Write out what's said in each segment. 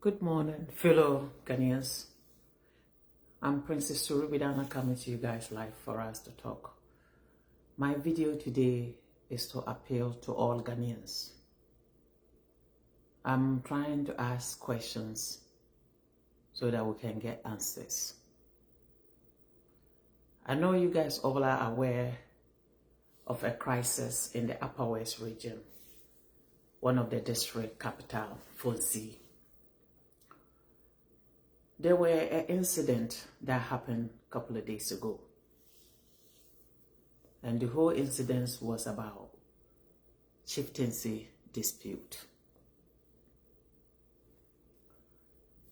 Good morning, fellow Ghanaians. I'm Princess Surubidana coming to you guys live for us to talk. My video today is to appeal to all Ghanaians. I'm trying to ask questions so that we can get answers. I know you guys all are aware of a crisis in the Upper West region, one of the district capital, Fonsi. There were an incident that happened a couple of days ago. And the whole incident was about chieftaincy dispute.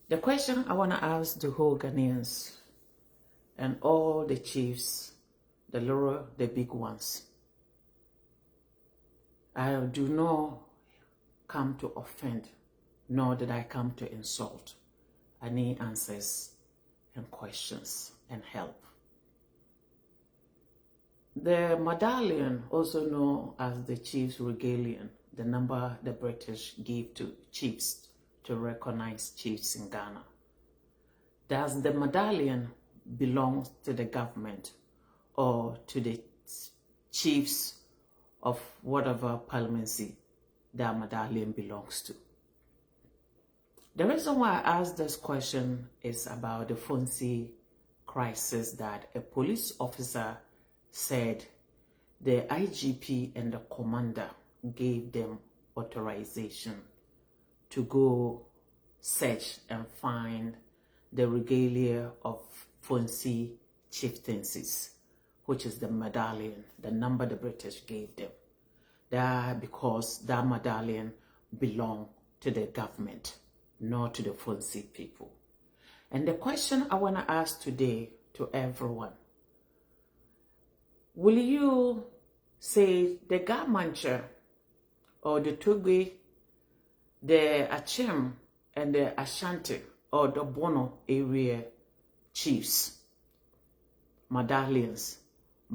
The question I want to ask the whole Ghanaians and all the chiefs, the little, the big ones, I do not come to offend, nor did I come to insult. I need answers and questions and help. The medallion, also known as the Chief's Regalian, the number the British gave to chiefs to recognize chiefs in Ghana. Does the medallion belong to the government or to the chiefs of whatever parliamency that medallion belongs to? The reason why I asked this question is about the Fonsi crisis that a police officer said the IGP and the commander gave them authorization to go search and find the regalia of Fonsi chieftaincies, which is the medallion, the number the British gave them. That because that medallion belonged to the government, not to the Fonsi people. And the question I want to ask today to everyone, will you say the Gamancha or the Tugwe, the Achem and the Ashanti or the Bono area chiefs, medallions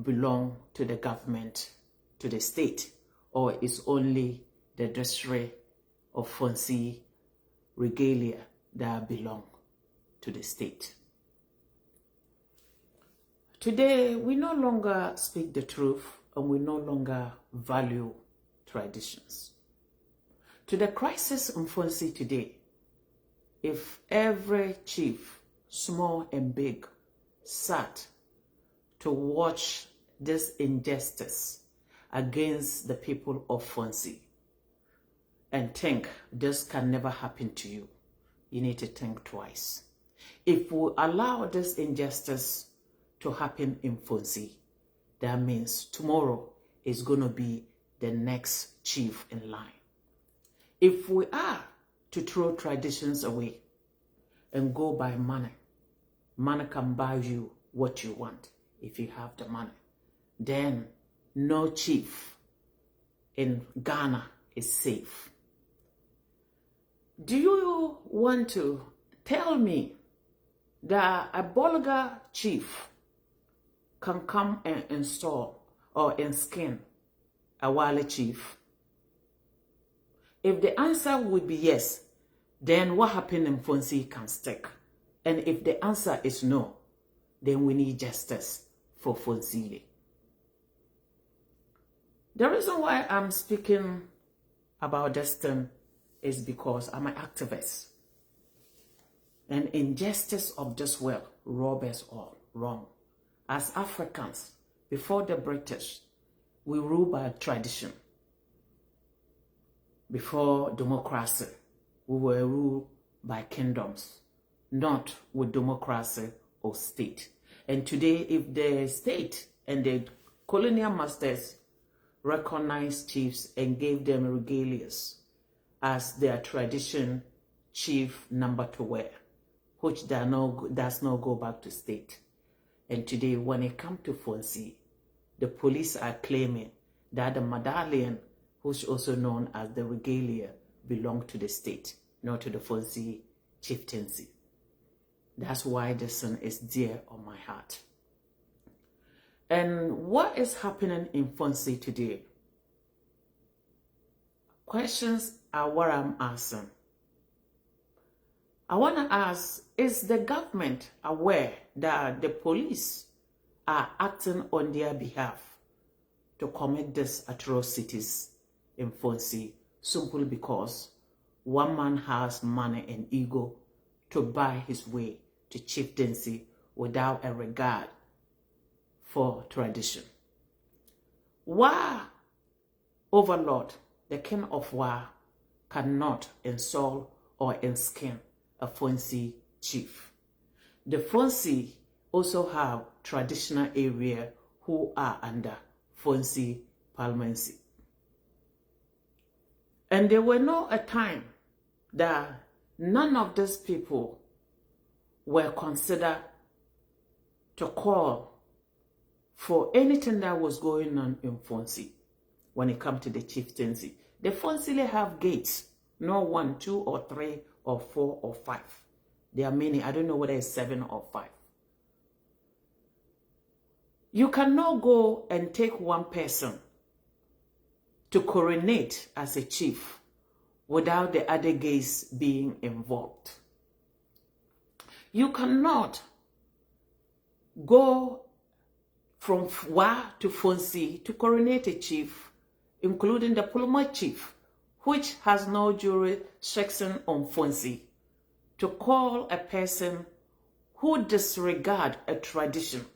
belong to the government, to the state, or is only the district of Fonsi regalia that belong to the state? Today, we no longer speak the truth and we no longer value traditions. To the crisis in Fonsi today, if every chief, small and big, sat to watch this injustice against the people of Fonsi and think this can never happen to you, you need to think twice. If we allow this injustice to happen in Fonsi, that means tomorrow is going to be the next chief in line. If we are to throw traditions away and go by money, money can buy you what you want if you have the money, then no chief in Ghana is safe. Do you want to tell me that a Bolga chief can come and install or skin a Wale chief? If the answer would be yes, then what happened in Fonsi can stick. And if the answer is no, then we need justice for Fonsi. The reason why I'm speaking about this thing is because I'm an activist. And injustice of this world rob us all wrong. As Africans, before the British, we rule by tradition. Before democracy, we were ruled by kingdoms, not with democracy or state. And today, if the state and the colonial masters recognized chiefs and gave them regalias as their tradition chief number to wear, which does not go back to state. And today, when it comes to Fonsi, the police are claiming that the medallion, which is also known as the regalia, belong to the state, not to the Fonsi chieftaincy. That's why this one is dear on my heart. And what is happening in Fonsi today? Questions are what I'm asking. I want to ask, is the government aware that the police are acting on their behalf to commit these atrocities in Fonsi simply because one man has money and ego to buy his way to chieftaincy without a regard for tradition? Why Overlord, the king of Wa, cannot insult or enskin a Fonsi chief? The Fonsi also have traditional area who are under Fonsi Palmancy. And there were no a time that none of these people were considered to call for anything that was going on in Fonsi when it comes to the chieftaincy. The Fonsi have gates, no 1, 2, or 3, or 4, or 5. There are many. I don't know whether it's 7 or 5. You cannot go and take one person to coronate as a chief without the other gates being involved. You cannot go from Wa to Fonsi to coronate a chief, including the Pulma chief, which has no jurisdiction on Fonsi, to call a person who disregard a tradition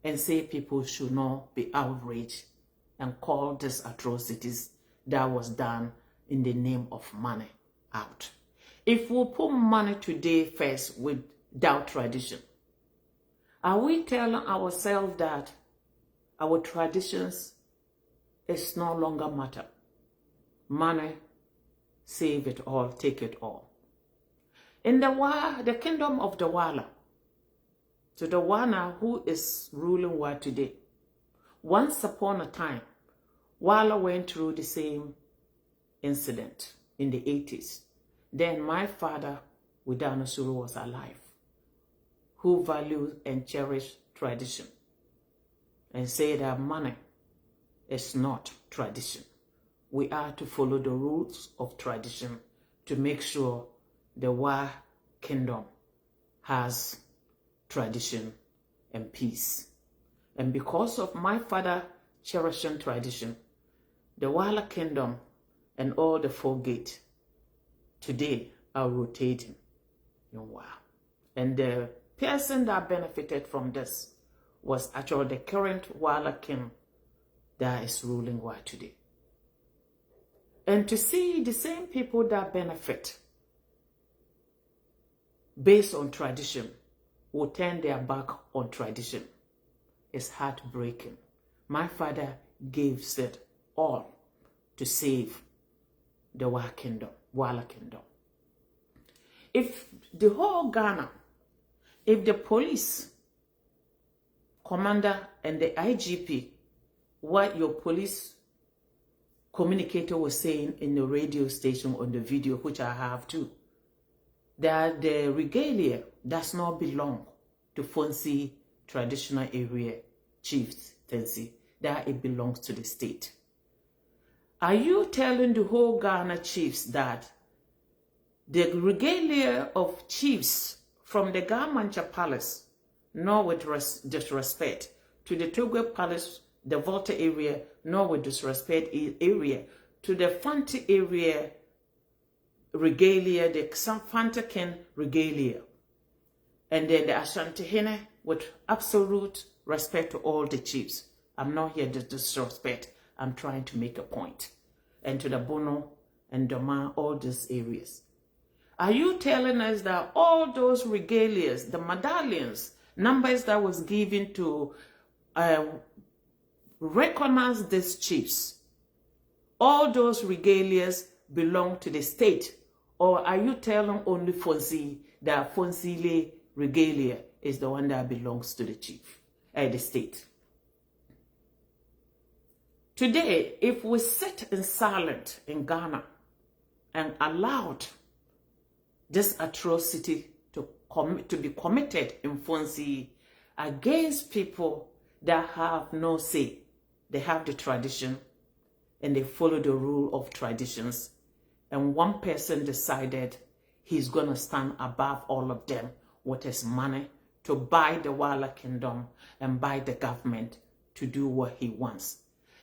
and say people should not be outraged and call these atrocities that was done in the name of money out. If we put money today first without tradition, are we telling ourselves that our traditions is no longer matter? Money, save it all, take it all. In the kingdom of the Wala, to the Wana who is ruling Wa today, once upon a time, Wala went through the same incident in the 80s. Then my father, Widano Suru, was alive, who valued and cherished tradition and say that money is not tradition. We are to follow the rules of tradition to make sure the Wa kingdom has tradition and peace. And because of my father cherishing tradition, the Wala kingdom and all the 4 gates today are rotating in Wa. And the person that benefited from this was actually the current Wala king that is ruling Wa today. And to see the same people that benefit based on tradition will turn their back on tradition is heartbreaking. My father gave it all to save the Wala kingdom. If the whole Ghana, if the police commander and the IGP, what your police communicator was saying in the radio station on the video, which I have too, that the regalia does not belong to Fonsi traditional area chieftaincy, that it belongs to the state. Are you telling the whole Ghana chiefs that the regalia of chiefs from the Gamancha Palace, nor with disrespect, to the Togwe Palace, the Volta area, nor with disrespect area, to the Fante area regalia, the Fante Ken regalia, and then the Ashantehene, with absolute respect to all the chiefs? I'm not here to disrespect. I'm trying to make a point. And to the Bono and Doma, all these areas. Are you telling us that all those regalias, the medallions, numbers that was given to recognize these chiefs, all those regalias belong to the state? Or are you telling only Fonsi that Fonsile regalia is the one that belongs to the chief, the state? Today, if we sit in silence in Ghana and allowed this atrocity to be committed in Fonsi against people that have no say, they have the tradition and they follow the rule of traditions, and one person decided he's going to stand above all of them with his money to buy the Wala Kingdom and buy the government to do what he wants.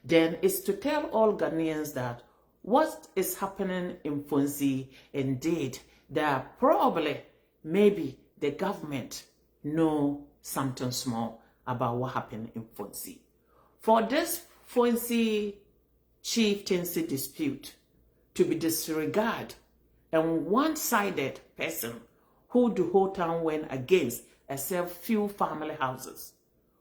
Then it's to tell all Ghanaians that what is happening in Fonzie, indeed, that probably, maybe the government know something small about what happened in Fonzie. For this Fonzie chieftaincy dispute to be disregarded and one-sided person who the whole town went against, except few family houses,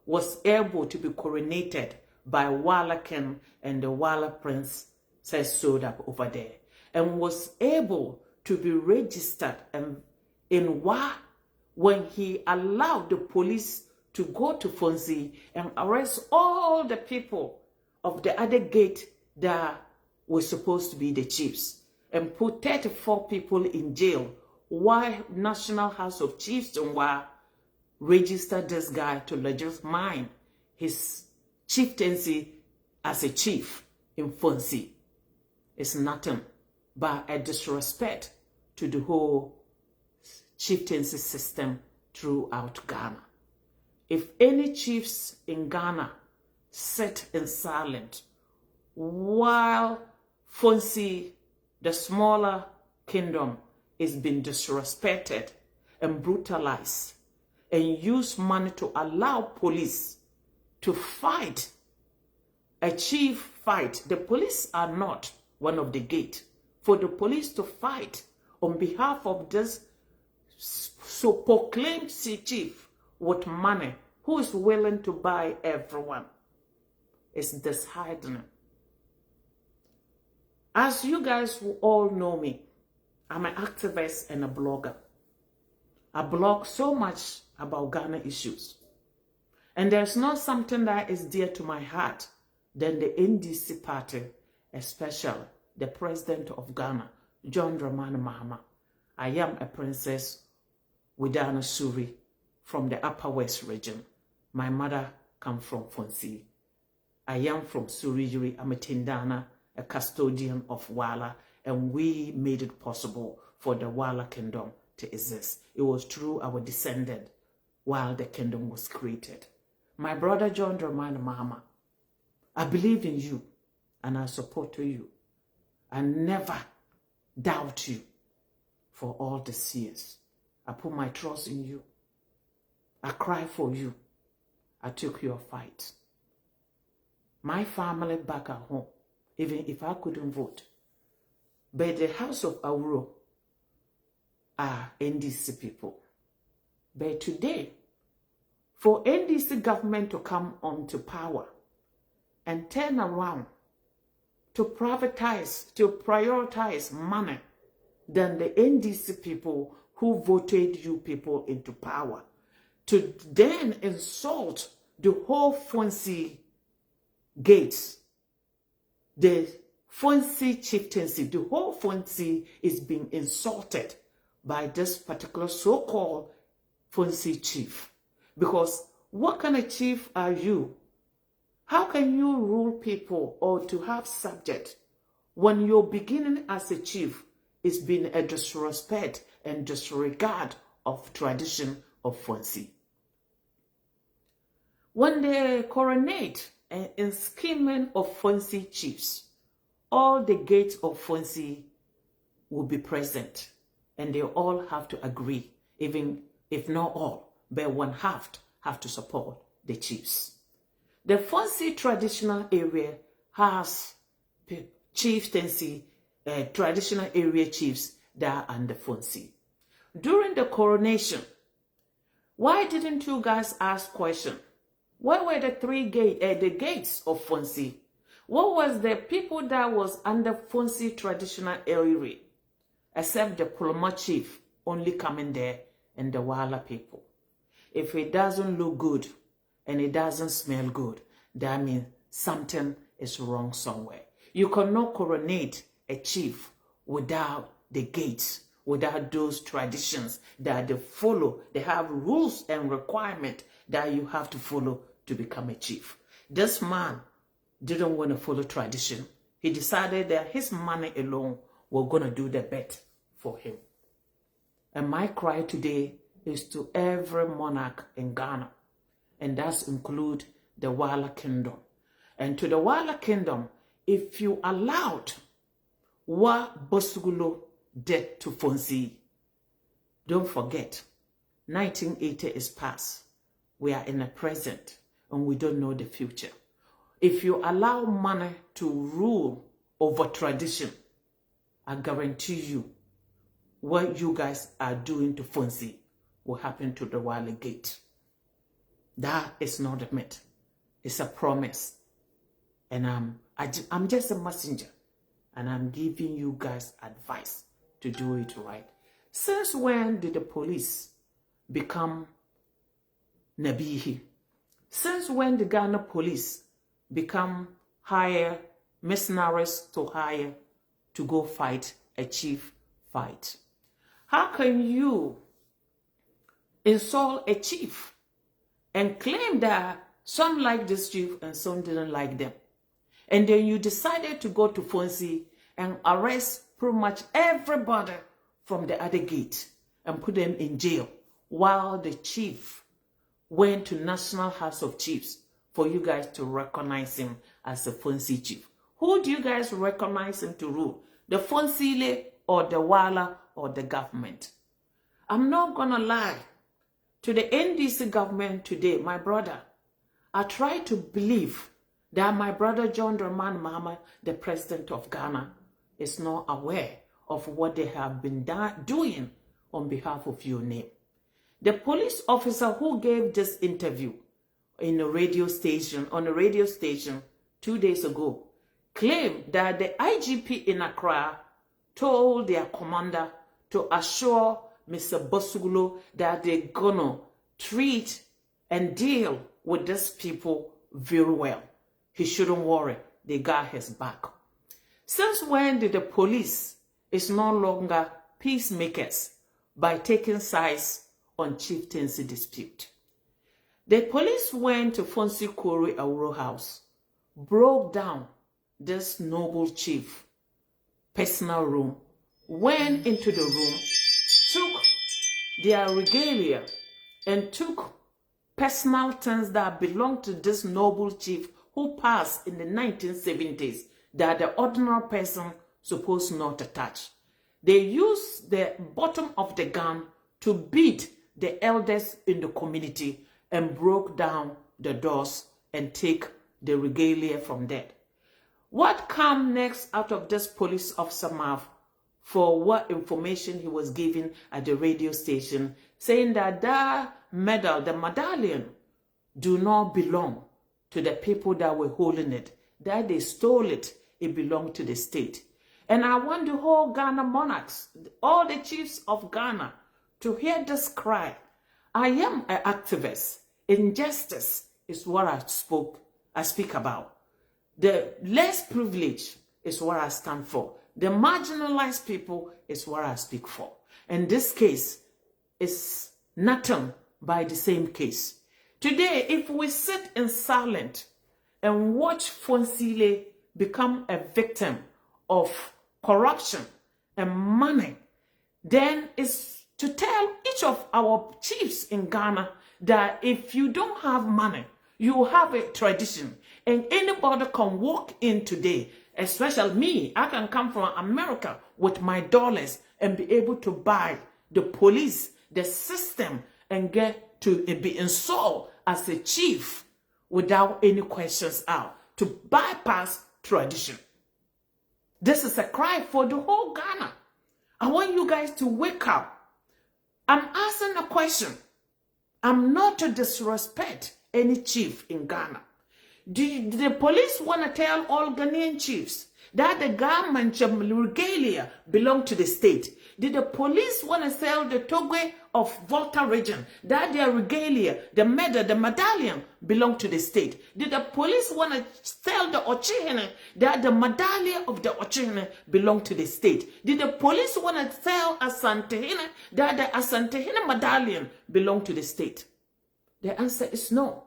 was able to be coronated by Wala King and the Wala Prince showed up over there, and was able to be registered in Wa when he allowed the police to go to Fonzie and arrest all the people of the other gate that were supposed to be the chiefs, and put 34 people in jail, while National House of Chiefs in Wa registered this guy to legitimize his chieftaincy as a chief in Fonzie. It's nothing but a disrespect to the whole chieftaincy system throughout Ghana. If any chiefs in Ghana sit in silence while Fonzie, the smaller kingdom, is being disrespected and brutalized, and use money to allow police to fight a chief fight, the police are not one of the gate. For the police to fight on behalf of this so proclaimed chief with money, who is willing to buy everyone, is disheartening. As you guys will all know me, I'm an activist and a blogger. I blog so much about Ghana issues. And there's not something that is dear to my heart than the NDC party, especially the president of Ghana, John Dramani Mahama. I am a princess Widana Suri from the Upper West region. My mother comes from Fonzie. I am from Suriyuri. I'm a Tindana, a custodian of Wala, and we made it possible for the Wala Kingdom to exist. It was through our descendant while the kingdom was created. My brother John Dramani Mahama, I believe in you and I support you. I never doubt you for all these years. I put my trust in you. I cry for you. I took your fight. My family back at home, even if I couldn't vote, but the House of Awuro are NDC people. But today, for NDC government to come onto power and turn around to privatize, to prioritize money than the NDC people who voted you people into power, to then insult the whole Fonzie gates, the Fonzie chieftaincy, the whole Fonzie is being insulted by this particular so-called Fonzie chief. Because what kind of chief are you? How can you rule people or to have subject when your beginning as a chief is being a disrespect and disregard of tradition of Fonzie? When they coronate in scheming of Fonzie chiefs, all the gates of Fonzie will be present and they all have to agree, even if not all, but one half have to support the chiefs. The Fonzie traditional area has chieftaincy, traditional area chiefs that are under Fonzie. During the coronation, why didn't you guys ask question? Where were the the gates of Fonzie? What was the people that was under Fonzie traditional area, except the Puloma chief only coming there and the Wala people? If it doesn't look good and it doesn't smell good, that means something is wrong somewhere. You cannot coronate a chief without the gates, without those traditions that they follow. They have rules and requirements that you have to follow to become a chief. This man didn't want to follow tradition. He decided that his money alone was going to do the bet for him. And my cry today is to every monarch in Ghana, and that's include the Wala Kingdom. And to the Wala Kingdom, if you allowed Wa Bosugulo death to Fonsi, don't forget, 1980 is past. We are in the present, and we don't know the future. If you allow money to rule over tradition, I guarantee you, what you guys are doing to Fonsi will happen to the Wale Gate. That is not a myth. It's a promise. And I'm just a messenger. And I'm giving you guys advice to do it right. Since when did the police become Nabihi? Since when the Ghana police become hire mercenaries to hire to go fight a chief fight? How can you insult a chief and claim that some like this chief and some didn't like them? And then you decided to go to Fonsi and arrest pretty much everybody from the other gate and put them in jail while the chief went to National House of Chiefs for you guys to recognize him as a Fonsi chief. Who do you guys recognize him to rule? The Fonsile or the Wala or the government? I'm not gonna lie. To the NDC government today, my brother, I try to believe that my brother John Dramani Mahama, the president of Ghana, is not aware of what they have been doing on behalf of your name. The police officer who gave this interview on a radio station 2 days ago claimed that the IGP in Accra told their commander to assure Mr. Bosugulo that they're gonna treat and deal with these people very well. He shouldn't worry, they got his back. Since when did the police is no longer peacemakers by taking sides on chieftaincy dispute? The police went to Fonsi Kori Awuro house, broke down this noble chief personal room, went into the room, took their regalia and took personal things that belonged to this noble chief who passed in the 1970s that the ordinary person supposed not to touch. They used the bottom of the gun to beat the elders in the community and broke down the doors and take the regalia from there. What came next out of this police officer mouth for what information he was given at the radio station, saying that that medal, the medallion, do not belong to the people that were holding it, that they stole it, it belonged to the state. And I want the whole Ghana monarchs, all the chiefs of Ghana, to hear this cry. I am an activist. Injustice is what I speak about. The less privileged is what I stand for. The marginalized people is what I speak for. And this case is nothing by the same case. Today, if we sit in silence and watch Fonsile become a victim of corruption and money, then it's to tell each of our chiefs in Ghana that if you don't have money, you have a tradition. And anybody can walk in today, especially me, I can come from America with my dollars and be able to buy the police, the system, and get to be installed as a chief without any questions out, to bypass tradition. This is a cry for the whole Ghana. I want you guys to wake up. I'm asking a question. I'm not to disrespect any chief in Ghana. Do the police want to tell all Ghanaian chiefs that the government regalia belong to the state? Did the police want to tell the Togwe of Volta region that their regalia, the medal, the medallion belong to the state? Did the police want to tell the Ochihene that the medallion of the Ochihene belong to the state? Did the police want to tell Asantehene that the Asantehene medallion belong to the state? The answer is no.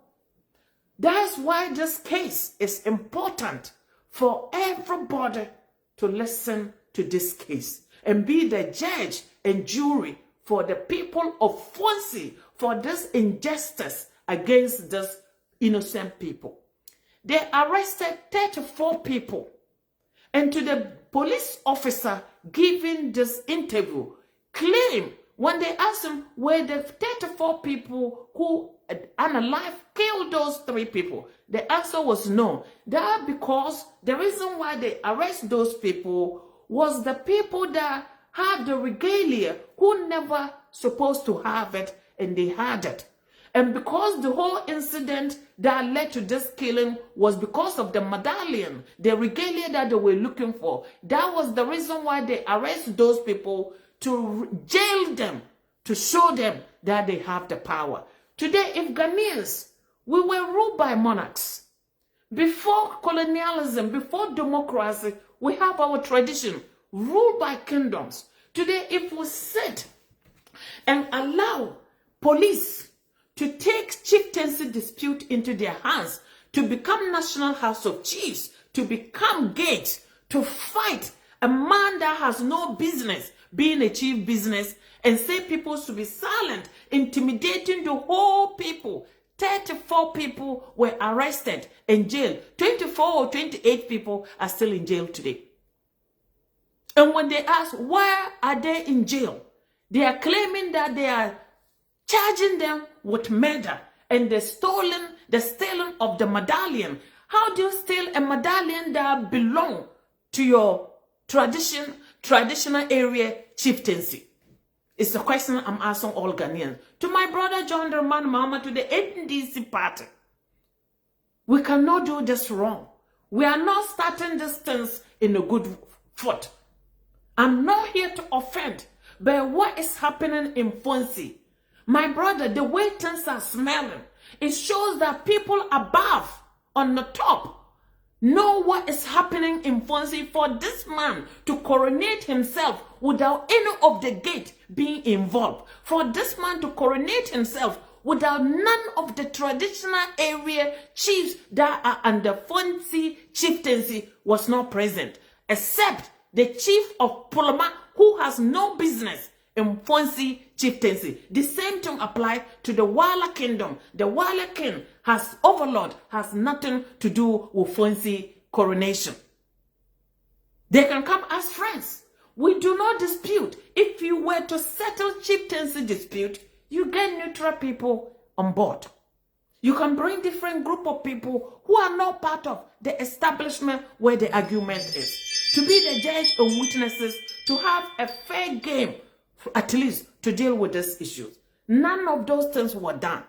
That's why this case is important for everybody to listen to this case and be the judge and jury for the people of Fonsi for this injustice against these innocent people. They arrested 34 people. And to the police officer giving this interview, claim when they asked him, were the 34 people who unalive killed those 3 people? The answer was no. That because the reason why they arrest those people was the people that had the regalia who never supposed to have it, and they had it. And because the whole incident that led to this killing was because of the medallion, the regalia that they were looking for, that was the reason why they arrest those people, to jail them, to show them that they have the power. Today, if Ghanaians, we were ruled by monarchs. Before colonialism, before democracy, we have our tradition, ruled by kingdoms. Today, if we sit and allow police to take chieftaincy dispute into their hands, to become National House of Chiefs, to become gates, to fight a man that has no business being a chief business, and say people should be silent, intimidating the whole people. 34 people were arrested and jailed. 24 or 28 people are still in jail today. And when they ask, why are they in jail? They are claiming that they are charging them with murder and the stealing of the medallion. How do you steal a medallion that belongs to your traditional area chieftaincy? It's the question I'm asking all Ghanaians. To my brother John Dramani Mahama, to the NDC party, we cannot do this wrong. We are not starting this things in a good foot. I'm not here to offend, but what is happening in Fonsi, my brother, the way things are smelling, it shows that people above, on the top, know what is happening in Fonsi. For this man to coronate himself without any of the gate being involved, for this man to coronate himself without none of the traditional area chiefs that are under Fonsi chieftaincy was not present, except the chief of Pulama, who has no business in Fonsi chieftaincy. The same thing applies to the Wala kingdom. The Wala king has overlord, has nothing to do with Fonsi coronation. They can come as friends. We do not dispute. If you were to settle chieftaincy dispute, you get neutral people on board. You can bring different group of people who are not part of the establishment where the argument is, to be the judge and witnesses, to have a fair game, at least to deal with these issues. None of those things were done.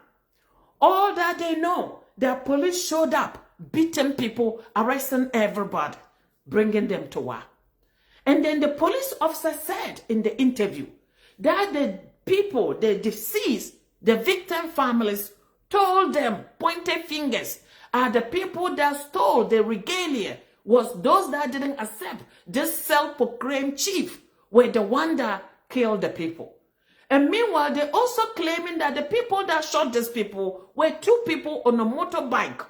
All that they know, the police showed up, beating people, arresting everybody, bringing them to war. And then the police officer said in the interview that the people, the deceased, the victim families, told them, pointed fingers at the people that stole the regalia, was those that didn't accept this self-proclaimed chief were the one that killed the people. And meanwhile, they're also claiming that the people that shot these people were 2 people on a motorbike.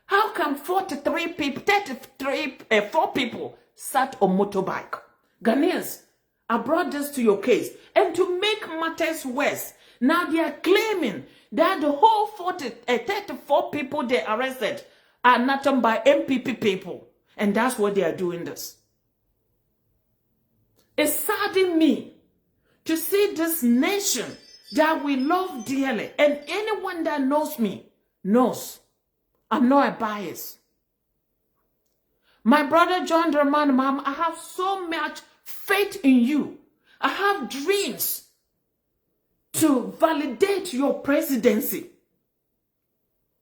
How come 43 people, 4 people sat on motorbike? Ghanaians, I brought this to your case. And to make matters worse, now they are claiming that the whole 34 people they arrested are nothing by MPP people. And that's why they are doing this. It saddens me to see this nation that we love dearly. And anyone that knows me knows I'm not a bias. My brother John Dramani Mahama, I have so much faith in you. I have dreams to validate your presidency,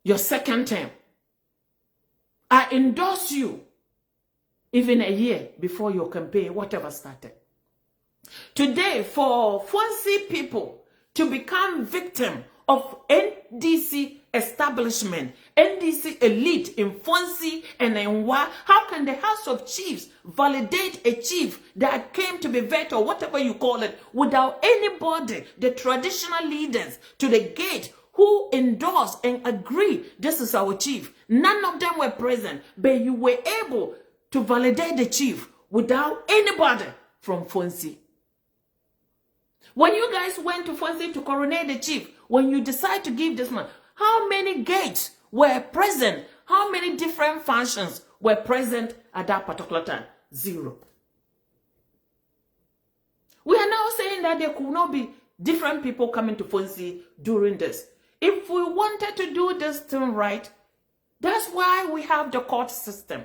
your second term. I endorse you even a year before your campaign, whatever started. Today, for Fonsi people to become victim of NDC establishment, NDC elite in Fonsi and in Wa, how can the House of Chiefs validate a chief that came to be vet or whatever you call it without anybody, the traditional leaders to the gate who endorsed and agree this is our chief? None of them were present, but you were able to validate the chief without anybody from Fonsi. When you guys went to Fonzie to coronate the chief, when you decide to give this man, how many gates were present? How many different functions were present at that particular time? 0. We are now saying that there could not be different people coming to Fonzie during this. If we wanted to do this thing right, that's why we have the court system.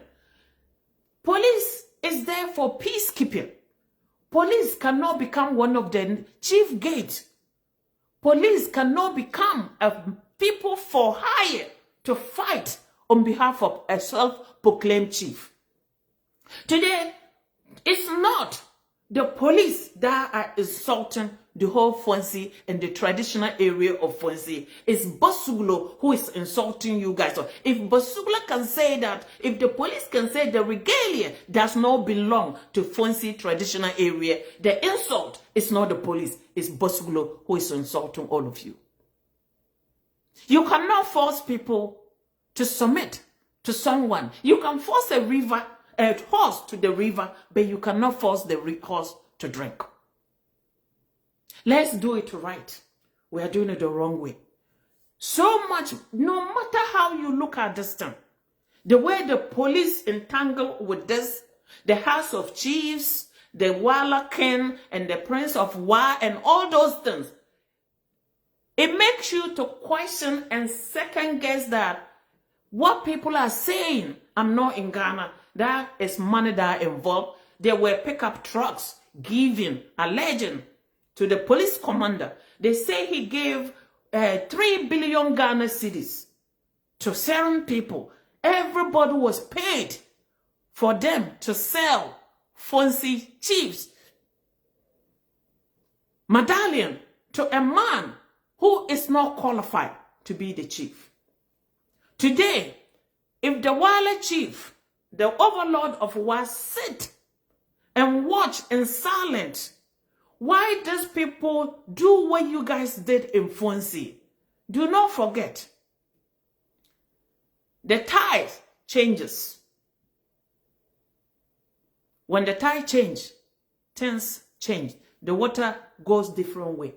Police is there for peacekeeping. Police cannot become one of the chief gates. Police cannot become a people for hire to fight on behalf of a self-proclaimed chief. Today, it's not the police that are insulting the whole Fonzie and the traditional area of Fonzie. It's Basulo who is insulting you guys. So if Basulo can say that, if the police can say the regalia does not belong to Fonzie traditional area, the insult is not the police, it's Basulo who is insulting all of you. You cannot force people to submit to someone. You can force a horse to the river, but you cannot force the horse to drink. Let's do it right. We are doing it the wrong way. So much, no matter how you look at this thing, the way the police entangle with this, the House of Chiefs, the Wala King, and the Prince of Wa, and all those things, it makes you to question and second guess that what people are saying, I'm not in Ghana, that is money that are involved. There were pickup trucks giving, alleging to the police commander. They say he gave 3 billion Ghana cedis to certain people. Everybody was paid for them to sell Fonzie chiefs medallion to a man who is not qualified to be the chief. Today, if the Wale chief, the overlord of Wa, sit and watch in silence, why these people do what you guys did in Fonzie? Do not forget, the tide changes. When the tide changes, things change. The water goes different way.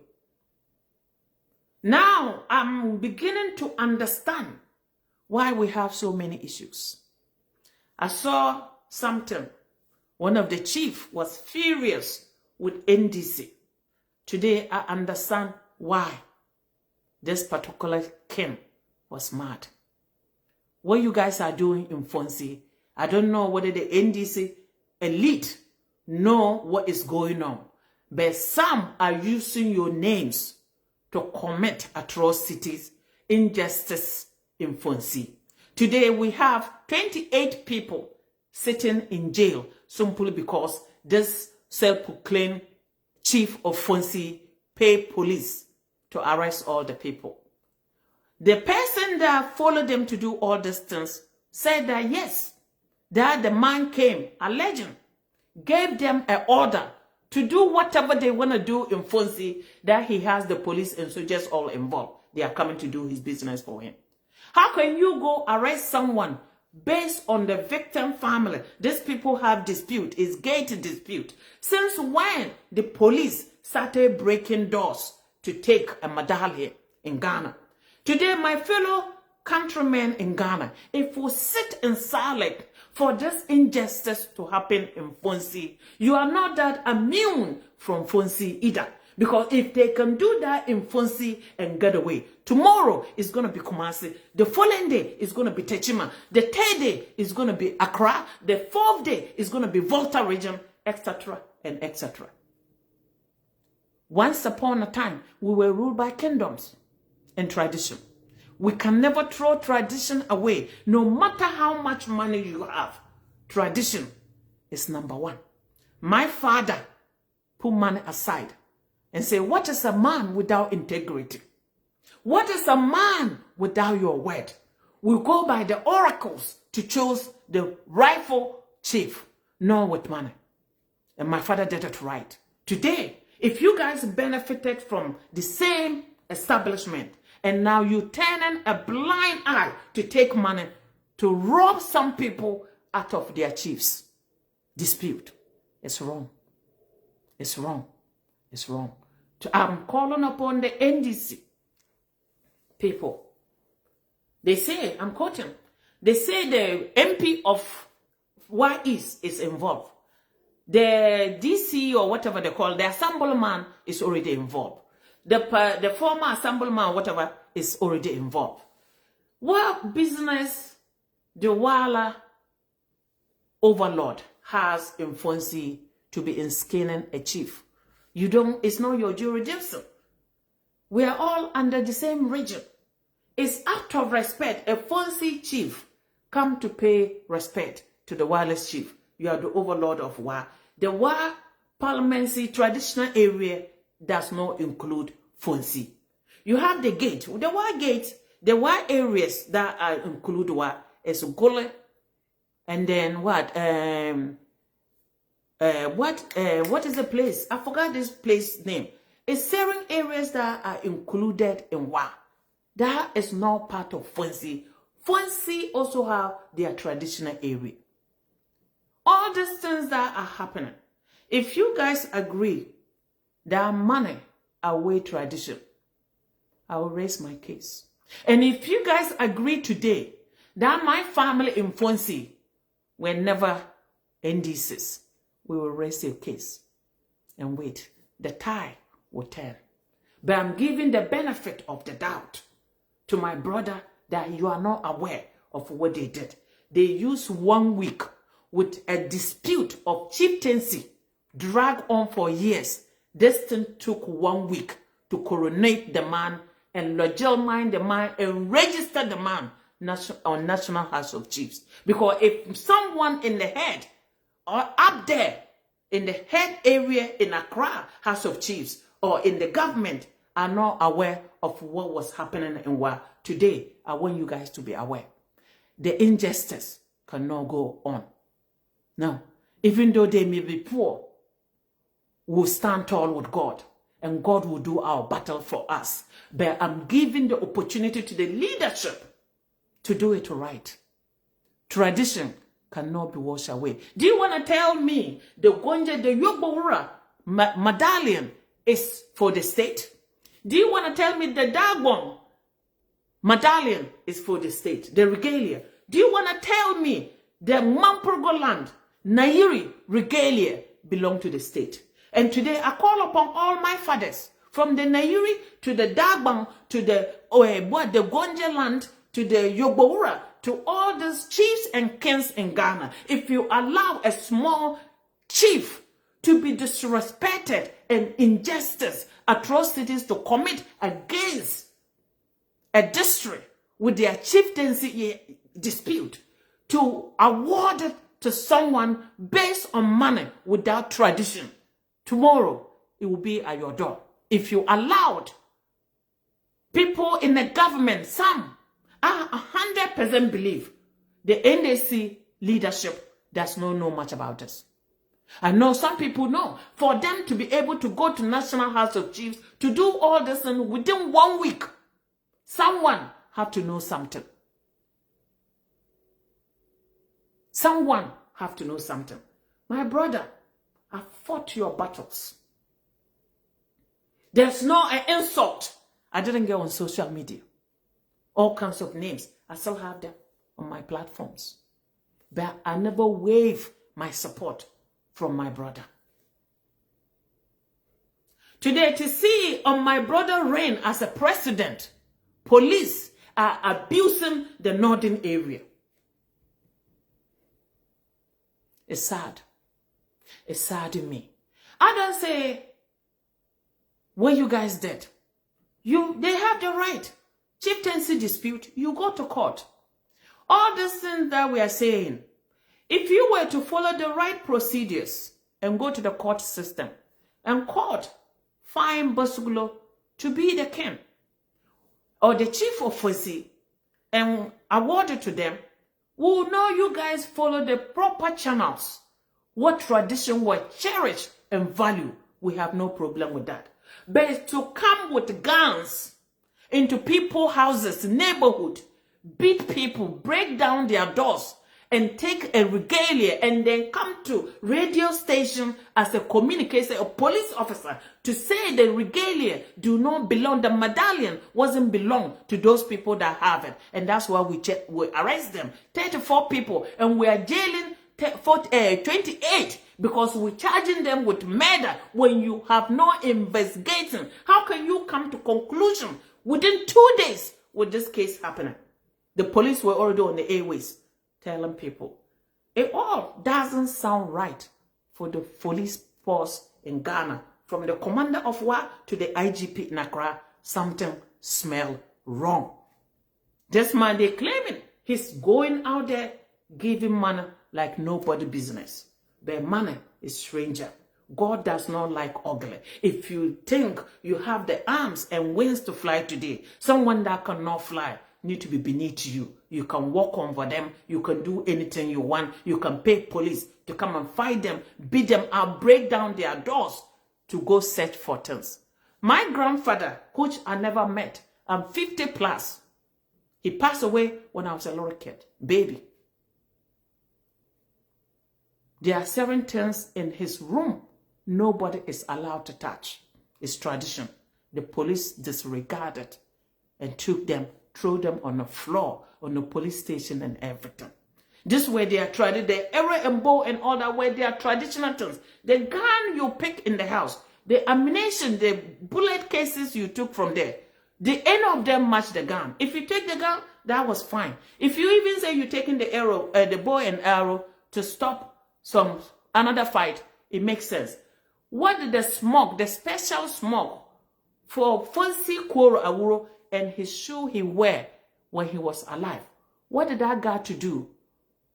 Now, I'm beginning to understand why we have so many issues. I saw something. One of the chief was furious with NDC. Today, I understand why this particular king was mad. What you guys are doing in Fonzie, I don't know whether the NDC elite know what is going on, but some are using your names to commit atrocities, injustice in Fonzie. Today, we have 28 people sitting in jail simply because this self-proclaimed chief of Fonzie paid police to arrest all the people. The person that followed them to do all these things said that yes, that the man came, a legend, gave them an order to do whatever they want to do in Fonzie, that he has the police and soldiers all involved. They are coming to do his business for him. How can you go arrest someone based on the victim family? These people have dispute. It's gate dispute. Since when the police started breaking doors to take a medallion in Ghana? Today, my fellow countrymen in Ghana, if we sit in silence for this injustice to happen in Fonzie, you are not that immune from Fonzie either. Because if they can do that in Fonzie and get away, tomorrow is going to be Kumasi. The following day is going to be Techima. The third day is going to be Accra. The fourth day is going to be Volta region, etc. and etc. Once upon a time, we were ruled by kingdoms and tradition. We can never throw tradition away. No matter how much money you have, tradition is number one. My father put money aside and say, what is a man without integrity? What is a man without your word? We go by the oracles to choose the rightful chief, not with money. And my father did it right. Today, if you guys benefited from the same establishment, and now you turning a blind eye to take money to rob some people out of their chiefs dispute, it's wrong. It's wrong. It's wrong. I'm calling upon the NDC people. They say, I'm quoting, they say the MP of Wa East is involved. The DC or whatever they call, the assemblyman is already involved. The former assemblyman, whatever, is already involved. What business the Wala overlord has in Fonsi to be inskinning a chief? You don't, it's not your jurisdiction. We are all under the same region. It's out of respect. A Fonsi chief come to pay respect to the wireless chief. You are the overlord of Wa. The Wa parliamentary traditional area does not include Fonsi. You have the gate. The Wa gate, the Wa areas that are include Wa is Gole, and then what? What is the place? I forgot this place name. It's certain areas that are included in Wa. That is not part of Fonsi. Fonsi also have their traditional area. All these things that are happening, if you guys agree that money away tradition, I will raise my case. And if you guys agree today that my family in Fonsi were never NDCs, we will raise your case and wait. The tide will turn. But I'm giving the benefit of the doubt to my brother that you are not aware of what they did. They used 1 week with a dispute of chieftaincy drag on for years. This thing took 1 week to coronate the man and legitimize the man and register the man on National House of Chiefs. Because if someone in the head or up there in the head area in Accra House of Chiefs or in the government are not aware of what was happening in Wa today, I want you guys to be aware. The injustice cannot go on. Now, even though they may be poor, we'll stand tall with God, and God will do our battle for us. But I'm giving the opportunity to the leadership to do it right. Tradition cannot be washed away. Do you want to tell me the Gonja, the Yobowura medallion is for the state? Do you want to tell me the Dagon medallion is for the state, the regalia? Do you want to tell me the Mamprogo land, Nairi regalia belong to the state? And today I call upon all my fathers, from the Nairi to the Dagbang to the Gonja land to the Yobowura, to all these chiefs and kings in Ghana. If you allow a small chief to be disrespected and injustice, atrocities to commit against a district with their chieftaincy dispute, to award it to someone based on money without tradition, tomorrow it will be at your door. If you allowed people in the government, some I 100% believe the NDC leadership does not know much about this. I know some people know. For them to be able to go to National House of Chiefs to do all this and within 1 week, someone have to know something. Someone have to know something. My brother, I fought your battles. There's no insult I didn't get on social media. All kinds of names. I still have them on my platforms. But I never waive my support from my brother. Today, to see on my brother reign as a president, police are abusing the northern area. It's sad. It's sad to me. I don't say what you guys did. They have the right. Chieftaincy dispute, you go to court. All these things that we are saying, if you were to follow the right procedures and go to the court system, and court find Basugulo to be the king or the chief of Fonsi and award it to them, we will know you guys follow the proper channels. What tradition was cherished and valued, we have no problem with that. But to come with guns into people's houses, neighborhood, beat people, break down their doors, and take a regalia and then come to radio station as a communicator, a police officer, to say the regalia do not belong, the medallion wasn't belong to those people that have it. And that's why we arrest them, 34 people, and we are jailing 28 because we're charging them with murder when you have no investigation. How can you come to conclusion within 2 days with this case happening? The police were already on the airways telling people. It all doesn't sound right for the police force in Ghana. From the commander of war to the IGP in Accra, something smell wrong. This man, they claiming he's going out there giving money like nobody business. But money is stranger. God does not like ugly. If you think you have the arms and wings to fly today, someone that cannot fly need to be beneath you. You can walk on for them. You can do anything you want. You can pay police to come and fight them, beat them out, break down their doors to go search for things. My grandfather, which I never met, I'm 50 plus. He passed away when I was a little kid, baby. There are 7 things in his room nobody is allowed to touch. It's tradition. The police disregarded and took them, threw them on the floor, on the police station and everything. This way they are traditional, the arrow and bow and all that way, they are traditional things. The gun you pick in the house, the ammunition, the bullet cases you took from there, the end of them match the gun. If you take the gun, that was fine. If you even say you're taking the arrow, the bow and arrow to stop another fight, it makes sense. What did the smoke, the special smoke for Fonsi Koro Awuro and his shoe he wear when he was alive, what did that got to do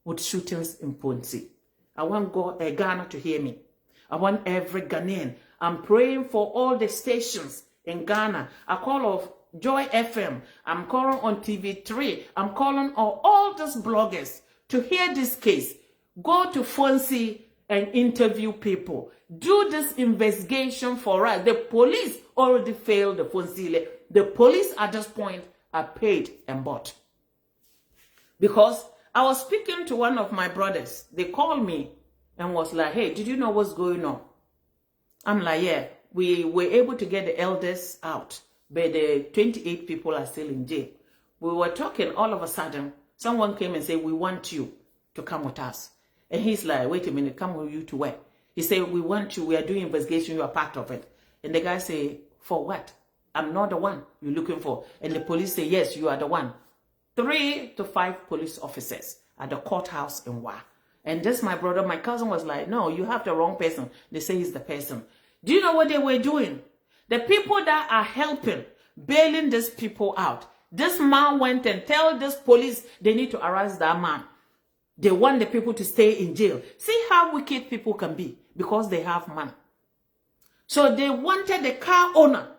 with shootings in Fonsi? I want Ghana to hear me. I want every Ghanaian. I'm praying for all the stations in Ghana. I call of Joy FM. I'm calling on TV3. I'm calling on all these bloggers to hear this case. Go to Fonsi and interview people. Do this investigation for us. The police already failed the Fonsi. The police at this point are paid and bought. Because I was speaking to one of my brothers. They called me and was like, hey, did you know what's going on? I'm like, yeah, we were able to get the elders out, but the 28 people are still in jail. We were talking, all of a sudden, someone came and said, we want you to come with us. And he's like, wait a minute, come with you to where? He said, we want you, we are doing investigation, you are part of it. And the guy said, for what? I'm not the one you're looking for. And the police say, yes, you are the one. 3 to 5 police officers at the courthouse in Wa. And this, my brother, my cousin was like, no, you have the wrong person. They say he's the person. Do you know what they were doing? The people that are helping, bailing these people out. This man went and tell this police they need to arrest that man. They want the people to stay in jail. See how wicked people can be because they have money. So they wanted the car owner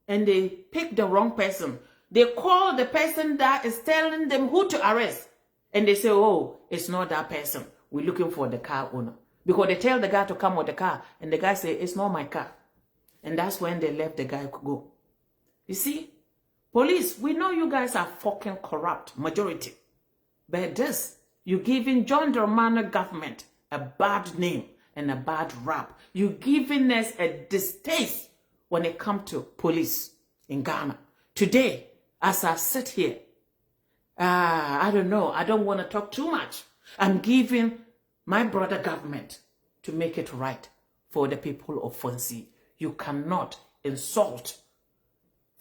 and they picked the wrong person. They call the person that is telling them who to arrest. And they say, oh, it's not that person. We're looking for the car owner. Because they tell the guy to come with the car. And the guy say, it's not my car. And that's when they let the guy go. You see? Police, we know you guys are fucking corrupt, majority. But this, you're giving John Dramani government a bad name and a bad rap. You're giving us a distaste when it comes to police in Ghana. Today, as I sit here, I don't know, I don't want to talk too much. I'm giving my brother government to make it right for the people of Fonsi. You cannot insult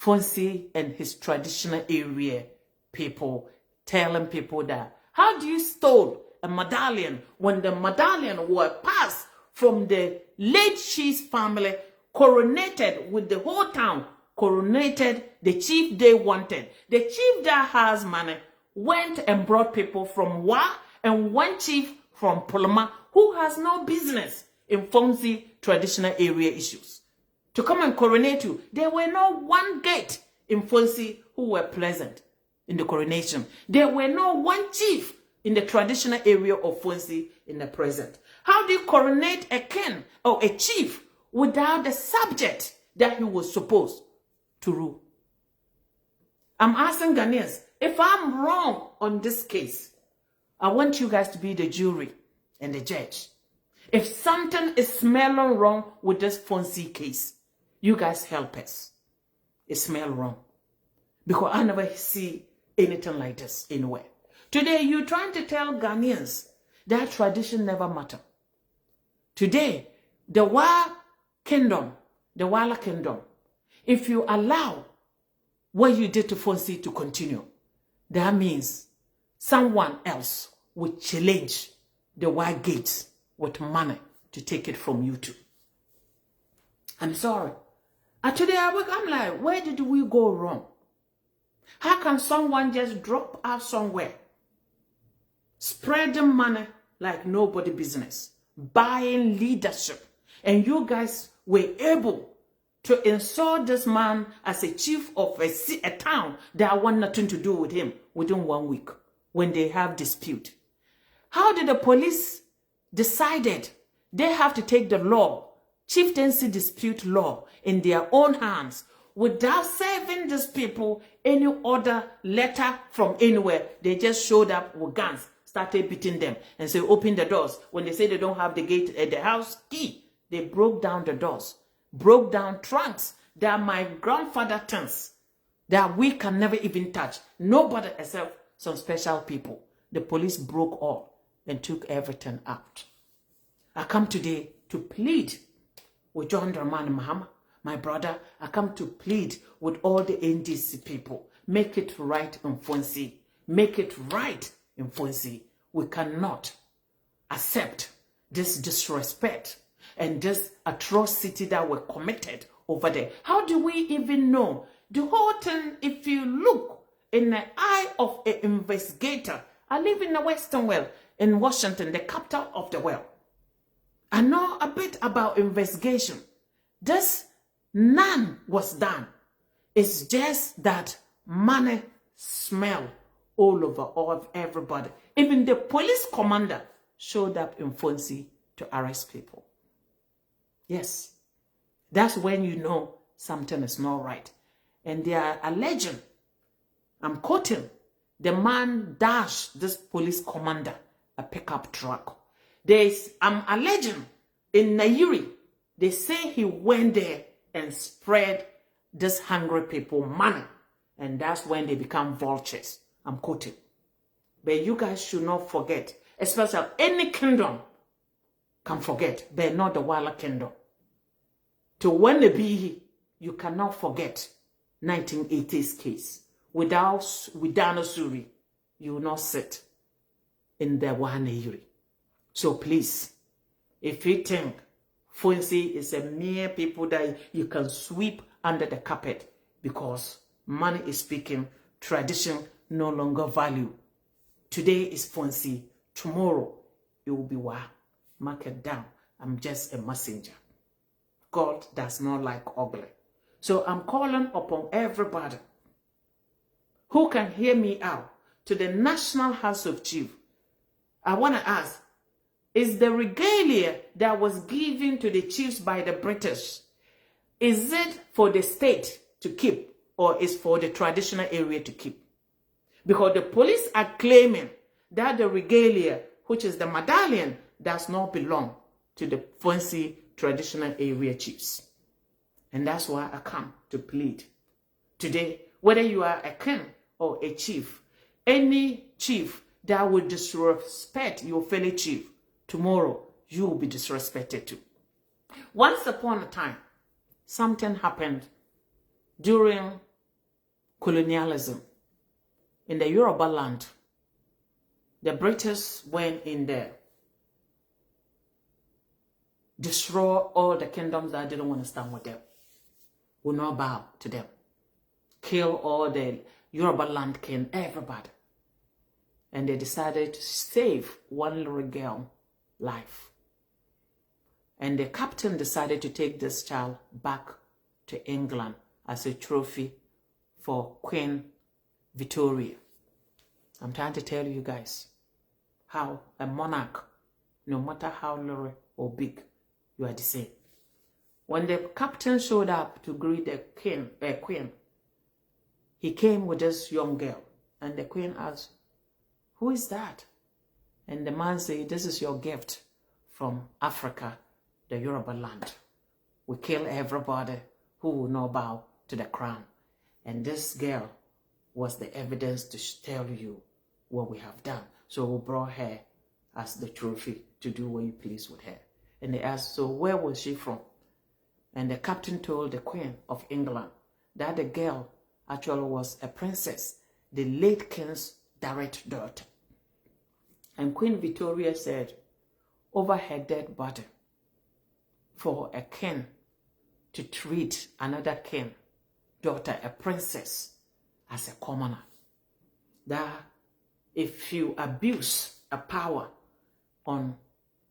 Fonsi and his traditional area people, telling people that, how do you stole a medallion when the medallion was passed from the late chief's family, coronated with the whole town, coronated the chief they wanted. The chief that has money went and brought people from Wa and one chief from Poloma who has no business in Fonsi traditional area issues to come and coronate you. There were no one gate in Fonsi who were present in the coronation. There were no one chief in the traditional area of Fonsi in the present. How do you coronate a king or a chief without the subject that he was supposed to rule? I'm asking Ghanaians, if I'm wrong on this case, I want you guys to be the jury and the judge. If something is smelling wrong with this Fonzie case, you guys help us. It smells wrong. Because I never see anything like this anywhere. Today, you're trying to tell Ghanaians that tradition never matter. Today, the Wala Kingdom, if you allow what you did to Fonzie to continue, that means someone else will challenge the white gates with money to take it from you too. I'm sorry. Today I'm like, where did we go wrong? How can someone just drop out somewhere, spreading money like nobody business, buying leadership, and you guys were able to insult this man as a chief of a town that want nothing to do with him within 1 week when they have dispute? How did the police decided they have to take the law, chieftaincy dispute law, in their own hands without serving these people any other letter from anywhere? They just showed up with guns, started beating them and say, open the doors. When they say they don't have the gate at the house key, they broke down the doors, broke down trunks that my grandfather thinks that we can never even touch. Nobody except some special people. The police broke all and took everything out. I come today to plead with John Dramani Mahama, my brother. I come to plead with all the NDC people. Make it right in Fonzie. Make it right in Fonzie. We cannot accept this disrespect and this atrocity that were committed over there. How do we even know? The whole thing, if you look in the eye of an investigator, I live in the Western World, in Washington, the capital of the world. I know a bit about investigation. This none was done. It's just that money smell all over of everybody. Even the police commander showed up in Fonzie to arrest people. Yes, that's when you know something is not right. And they are alleging, I'm quoting, the man dashed this police commander a pickup truck. I'm alleging in Nairi, they say he went there and spread this hungry people money. And that's when they become vultures. I'm quoting. But you guys should not forget, especially any kingdom can forget, but not the Wala Kingdom. To when they be, you cannot forget 1980s case. Without Suri, you will not sit in the Wahanayuri. So please, if you think Fonzie is a mere people that you can sweep under the carpet because money is speaking, tradition no longer value. Today is Fonzie, tomorrow it will be Wa. Mark it down. I'm just a messenger. God does not like ugly. So I'm calling upon everybody who can hear me out to the National House of Chiefs. I want to ask, is the regalia that was given to the chiefs by the British, is it for the state to keep or is for the traditional area to keep? Because the police are claiming that the regalia, which is the medallion, does not belong to the Fonzie traditional area chiefs. And that's why I come to plead today, whether you are a king or a chief, any chief that will disrespect your fellow chief, tomorrow you will be disrespected too. Once upon a time, something happened during colonialism in the Yoruba land. The British went in there, destroy all the kingdoms that didn't want to stand with them, will not bow to them, kill all the Yoruba land king, everybody. And they decided to save one little girl life. And the captain decided to take this child back to England as a trophy for Queen Victoria. I'm trying to tell you guys how a monarch, no matter how little or big, you are the same. When the captain showed up to greet the queen, he came with this young girl, and the queen asked, "Who is that?" And the man said, this is your gift from Africa, the Yoruba land. We kill everybody who will not bow to the crown. And this girl was the evidence to tell you what we have done. So we brought her as the trophy to do what you please with her. And they asked, so where was she from? And the captain told the Queen of England that the girl actually was a princess, the late king's direct daughter. And Queen Victoria said, over her dead body, for a king to treat another king, daughter, a princess, as a commoner, that if you abuse a power on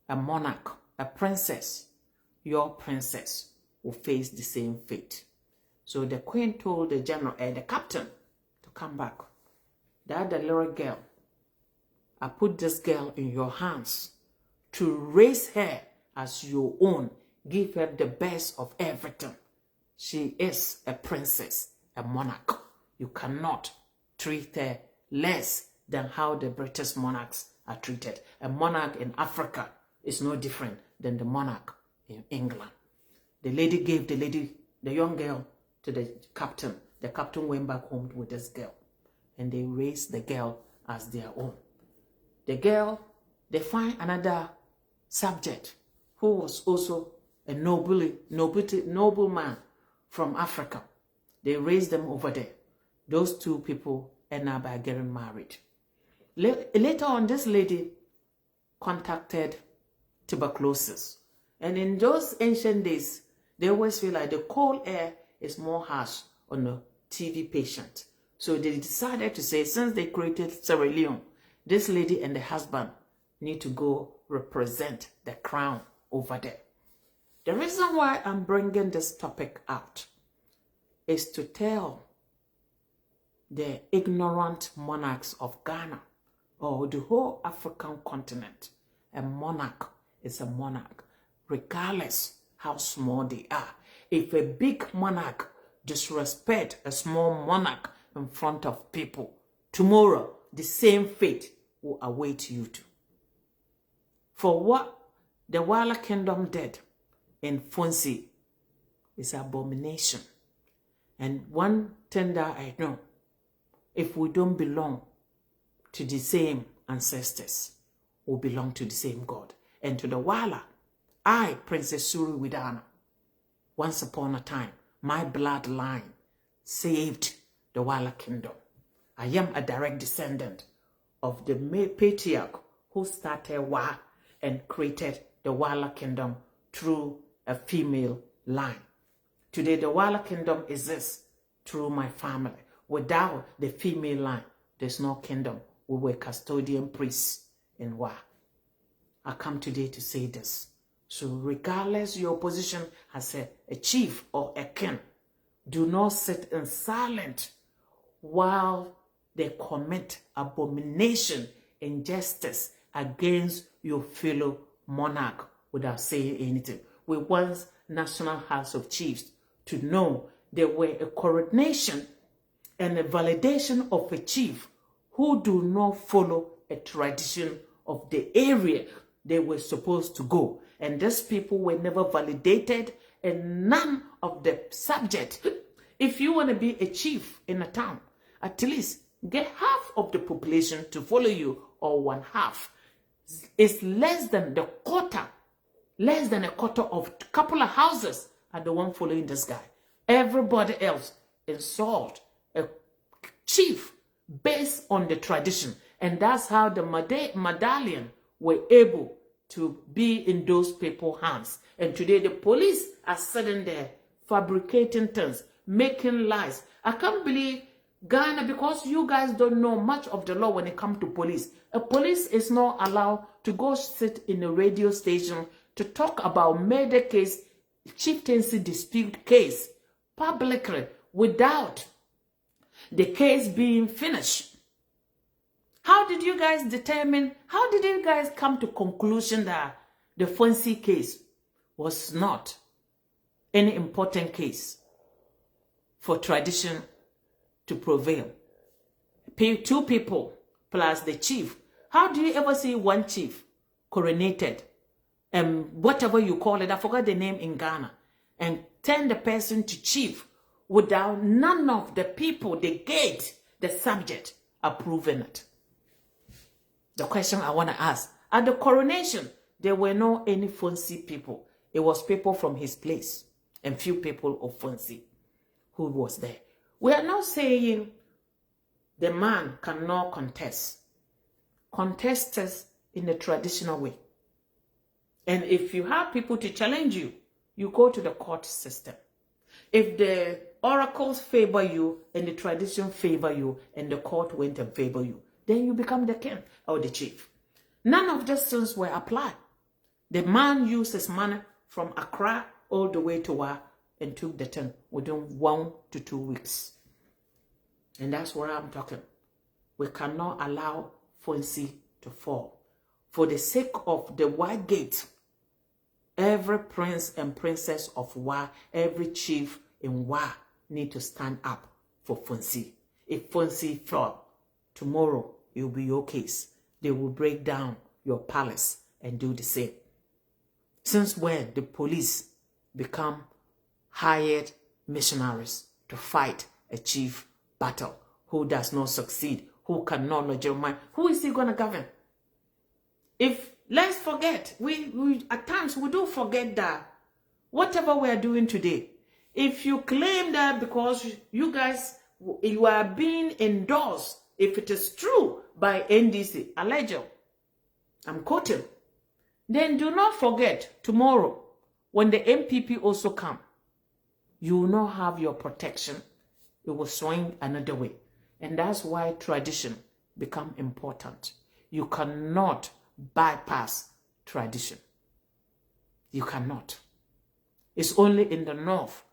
a monarch, a princess, your princess will face the same fate. So the queen told the general, the captain, to come back. That the little girl, I put this girl in your hands to raise her as your own. Give her the best of everything. She is a princess, a monarch. You cannot treat her less than how the British monarchs are treated. A monarch in Africa is no different than the monarch in England. The lady gave the young girl to the captain. The captain went back home with this girl, and they raised the girl as their own. The girl, they find another subject who was also a noble man from Africa. They raised them over there. Those two people end up by getting married. Later on, this lady contacted tuberculosis. And in those ancient days, they always feel like the cold air is more harsh on a TB patient. So they decided to say, since they created Sierra Leone, this lady and the husband need to go represent the crown over there. The reason why I'm bringing this topic out is to tell the ignorant monarchs of Ghana or the whole African continent, a monarch is a monarch, regardless how small they are. If a big monarch disrespect a small monarch in front of people, tomorrow the same fate will await you too. For what the Wala Kingdom did in Fonsi is abomination. And one thing that I know, if we don't belong to the same ancestors, we belong to the same God. And to the Wala, I, Princess Suri Widana, once upon a time, my bloodline saved the Wala Kingdom. I am a direct descendant of the patriarch who started Wa and created the Wala Kingdom through a female line. Today, the Wala Kingdom exists through my family. Without the female line, there's no kingdom. We were custodian priests in Wa. I come today to say this. So regardless your position as a chief or a king, do not sit in silence while they commit abomination, injustice against your fellow monarch without saying anything. We want National House of Chiefs to know there were a coronation and a validation of a chief who do not follow a tradition of the area they were supposed to go. And these people were never validated, and none of the subject. If you want to be a chief in a town, at least get half of the population to follow you, or one half. It's less than a quarter of a couple of houses are the one following this guy. Everybody else installed a chief based on the tradition. And that's how the medallion were able to be in those people's hands. And today the police are sitting there fabricating things, making lies. I can't believe Ghana, because you guys don't know much of the law when it comes to police. A police is not allowed to go sit in a radio station to talk about murder case, chieftaincy dispute case publicly without the case being finished. How did you guys come to conclusion that the Fonsi case was not any important case for tradition to prevail? Two people plus the chief How do you ever see one chief coronated, whatever you call it, I forgot the name in Ghana, and turn the person to chief without none of the people, the gate, the subject approving it? The question I want to ask, at the coronation, there were no any Fonsi people. It was people from his place and few people of Fonsi who was there. We are not saying the man cannot contest. Contest us in the traditional way. And if you have people to challenge you, you go to the court system. If the oracles favor you and the tradition favor you and the court went and favor you, then you become the king or the chief. None of these things were applied. The man used his money from Accra all the way to Wa and took the thing within 1 to 2 weeks. And that's what I'm talking. We cannot allow Fonsi to fall. For the sake of the Wa gate, every prince and princess of Wa, every chief in Wa need to stand up for Fonsi. If Fonsi fall, tomorrow it will be your case. They will break down your palace and do the same. Since when the police become hired missionaries to fight a chief battle who does not succeed, who cannot legitimize, who is he going to govern? If, let's forget, we at times we do forget that whatever we are doing today, if you claim that because you guys, you are being endorsed, if it is true by NDC, alleged, I'm quoting, then do not forget tomorrow when the MPP also come, you will not have your protection. It will swing another way. And that's why tradition become important. You cannot bypass tradition. You cannot. It's only in the north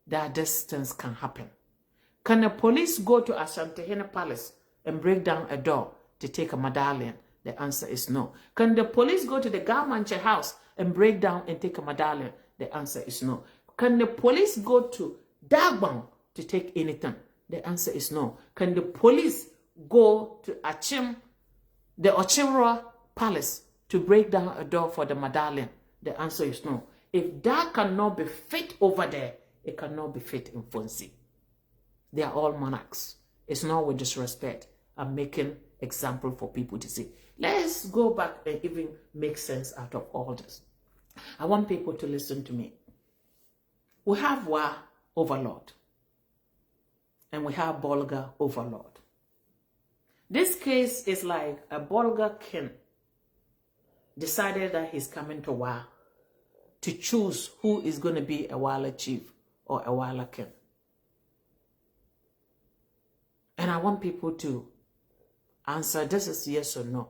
that these things can happen. Can the police go to Asantehene Palace and break down a door to take a medallion? The answer is no. Can the police go to the Garmanche house and break down and take a medallion? The answer is no. Can the police go to Dagbang to take anything? The answer is no. Can the police go to Achim, the Ochimra Palace, to break down a door for the medallion? The answer is no. If that cannot be fit over there, it cannot be fit in Fonsi. They are all monarchs. It's not with disrespect. I'm making example for people to see. Let's go back and even make sense out of all this. I want people to listen to me. We have Wa overlord. And we have Bolga overlord. This case is like a Bolga king decided that he's coming to Wa to choose who is going to be a Wala chief or a Wala king. And I want people to answer, this is yes or no.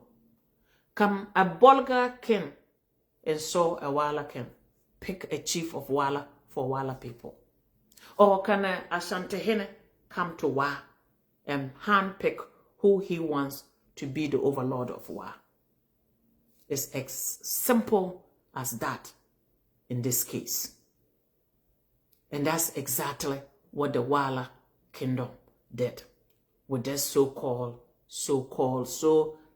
Come a Bolga king and so a Wala king pick a chief of Wala for Wala people? Or can a Asantehene come to Wa and handpick who he wants to be the overlord of Wa? It's as simple as that in this case. And that's exactly what the Wala kingdom did with this so-called,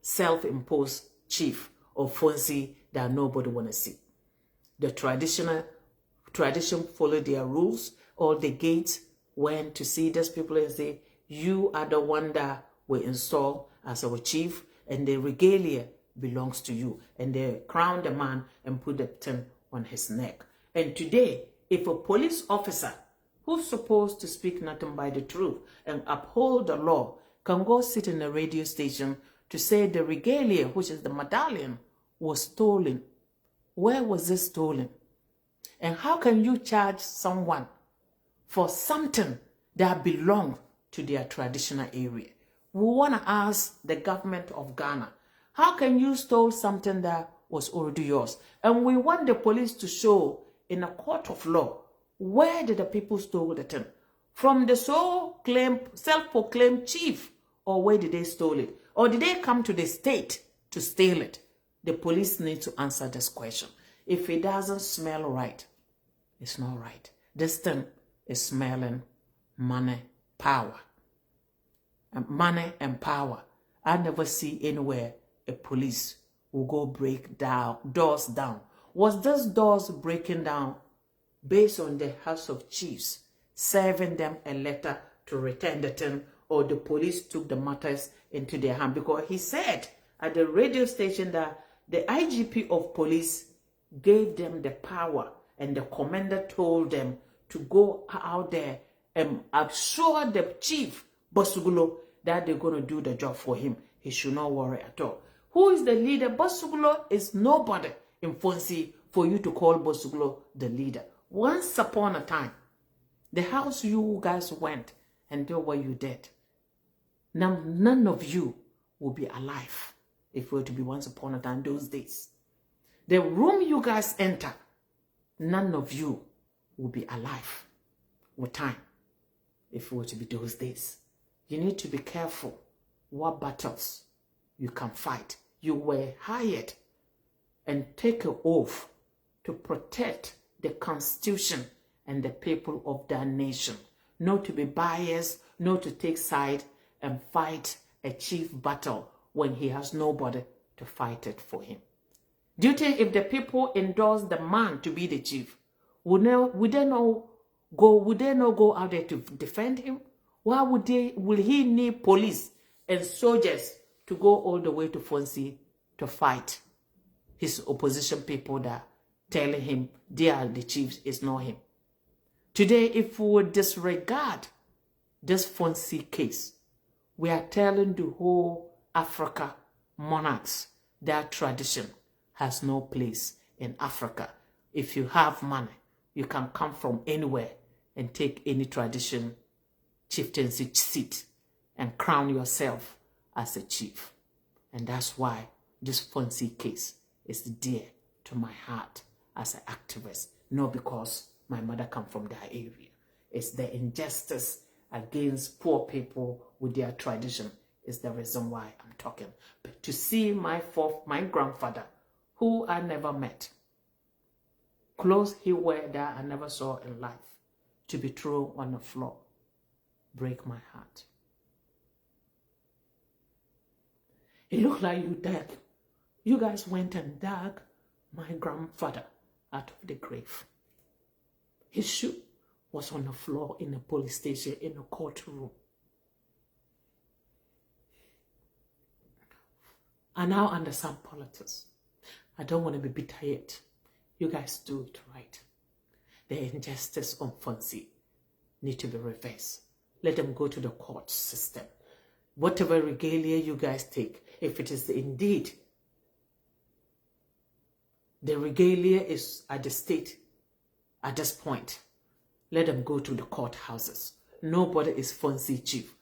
self-imposed chief of Fonsi that nobody want to see. The tradition followed their rules. All the gates went to see these people and say, you are the one that we install as our chief, and the regalia belongs to you. And they crown the man and put the thing on his neck. And today, if a police officer who's supposed to speak nothing but the truth and uphold the law can go sit in a radio station to say the regalia, which is the medallion, was stolen, where was it stolen? And how can you charge someone for something that belongs to their traditional area? We want to ask the government of Ghana, how can you steal something that was already yours? And we want the police to show in a court of law, where did the people steal the thing? From the self-proclaimed chief, or where did they steal it? Or did they come to the state to steal it? The police need to answer this question. If it doesn't smell right, it's not right. This thing is smelling money, power. And money and power. I never see anywhere a police will go break doors down. Was this doors breaking down based on the House of Chiefs serving them a letter to return the thing, or the police took the matters into their hand? Because he said at the radio station that the IGP of police gave them the power, and the commander told them to go out there and assure the chief, Bosugulo, that they're going to do the job for him. He should not worry at all. Who is the leader? Bosugulo is nobody in Fonsi for you to call Bosugulo the leader. Once upon a time, the house you guys went and did what you did. Now, none of you will be alive if we were to be once upon a time those days. The room you guys enter, none of you will be alive with time if it were to be those days. You need to be careful what battles you can fight. You were hired and take an oath to protect the Constitution and the people of that nation. Not to be biased, not to take side and fight a chief battle when he has nobody to fight it for him. Do you think if the people endorse the man to be the chief, would they not go out there to defend him? Why will he need police and soldiers to go all the way to Fonsi to fight his opposition people that telling him they are the chiefs? Is not him. Today, if we would disregard this Fonsi case, we are telling the whole Africa monarchs that tradition has no place in Africa. If you have money, you can come from anywhere and take any tradition chieftaincy seat and crown yourself as a chief. And that's why this Fonsi case is dear to my heart as an activist, not because my mother come from that area. It's the injustice against poor people with their tradition is the reason why I'm talking. But to see my grandfather, who I never met, clothes he wear that I never saw in life, to be thrown on the floor, break my heart. It looked like you guys went and dug my grandfather out of the grave. His shoe was on the floor in a police station, in a courtroom. I now understand politics. I don't want to be bitter yet. You guys do it right. The injustice on Fonsi need to be reversed. Let them go to the court system. Whatever regalia you guys take, if it is indeed the regalia is at the state at this point, let them go to the courthouses. Nobody is Fonsi chief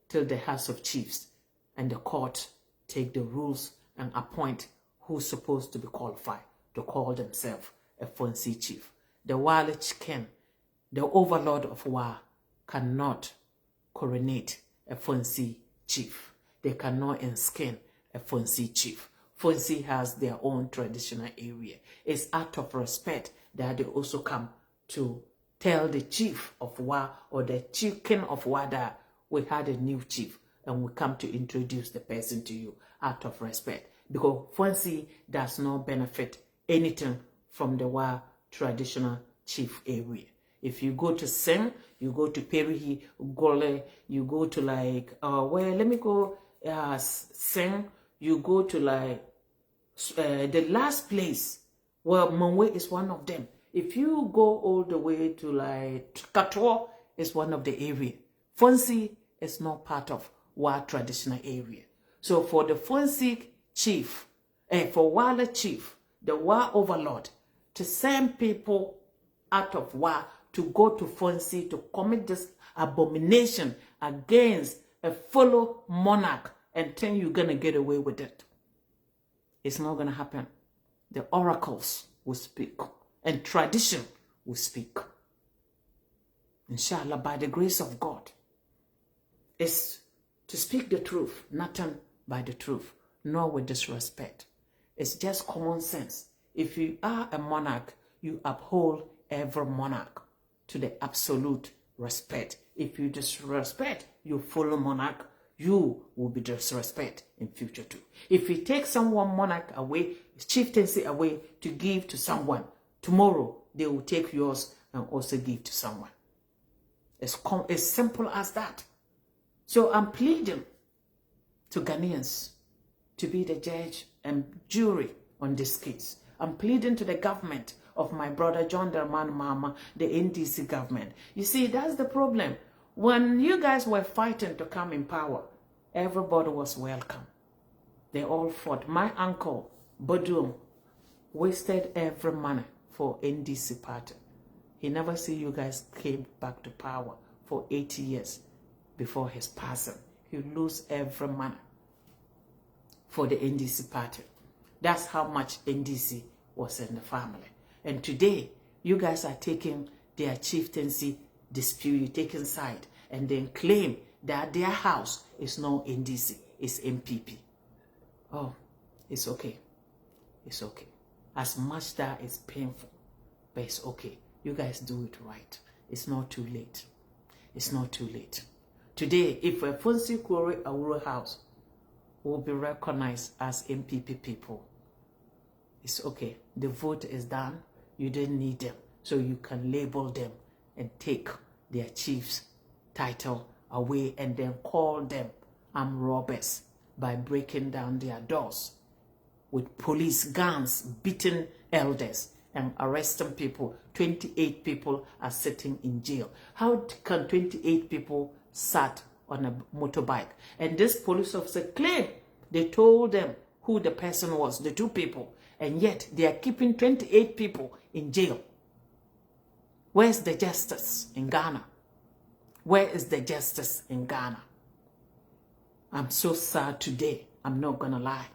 till the House of Chiefs and the court take the rules and appoint who's supposed to be qualified to call themselves a Fonsi chief. The Wale Chicken, the overlord of Wa, cannot coronate a Fonsi chief. They cannot enskin a Fonsi chief. Fonsi has their own traditional area. It's out of respect that they also come to tell the chief of Wa or the chicken of Wa that we had a new chief and we come to introduce the person to you out of respect. Because Fonsi does not benefit anything from the Wa traditional chief area. If you go to Seng, you go to Perihi, Gole, you go to Seng, you go to the last place where Monwe is one of them. If you go all the way to Katwa is one of the area. Fonsi is not part of Wa traditional area. So for the Fonsi chief, for Wale chief, the Wa overlord, to send people out of Wa to go to Fonsi to commit this abomination against a fellow monarch and think you're going to get away with it. It's not going to happen. The oracles will speak and tradition will speak. Inshallah, by the grace of God, it's to speak the truth, nothing by the truth, nor with disrespect. It's just common sense. If you are a monarch, you uphold every monarch to the absolute respect. If you disrespect your fellow monarch, you will be disrespected in future too. If you take someone monarch away, chieftaincy away to give to someone, tomorrow they will take yours and also give to someone. It's simple as that. So I'm pleading to Ghanaians to be the judge and jury on this case. I'm pleading to the government of my brother John Dramani Mahama, the NDC government. You see, that's the problem. When you guys were fighting to come in power, everybody was welcome. They all fought. My uncle, Bodum, wasted every money for NDC party. He never see you guys came back to power for 80 years before his passing. He lose every money for the NDC party. That's how much NDC was in the family. And today, you guys are taking their chieftaincy dispute, you taking side, and then claim that their house is not NDC, it's MPP. Oh, it's okay. It's okay. As much that is painful, but it's okay. You guys do it right. It's not too late. It's not too late. Today, if a Fonsi Kore Awuro house will be recognized as MPP people, it's okay. The vote is done. You didn't need them. So you can label them and take their chief's title away and then call them armed robbers by breaking down their doors with police guns, beating elders and arresting people. 28 people are sitting in jail. How can 28 people sat on a motorbike? And this police officer claimed they told them who the person was, the two people, and yet they are keeping 28 people in jail. Where's the justice in Ghana? Where is the justice in Ghana? I'm so sad today. I'm not gonna lie.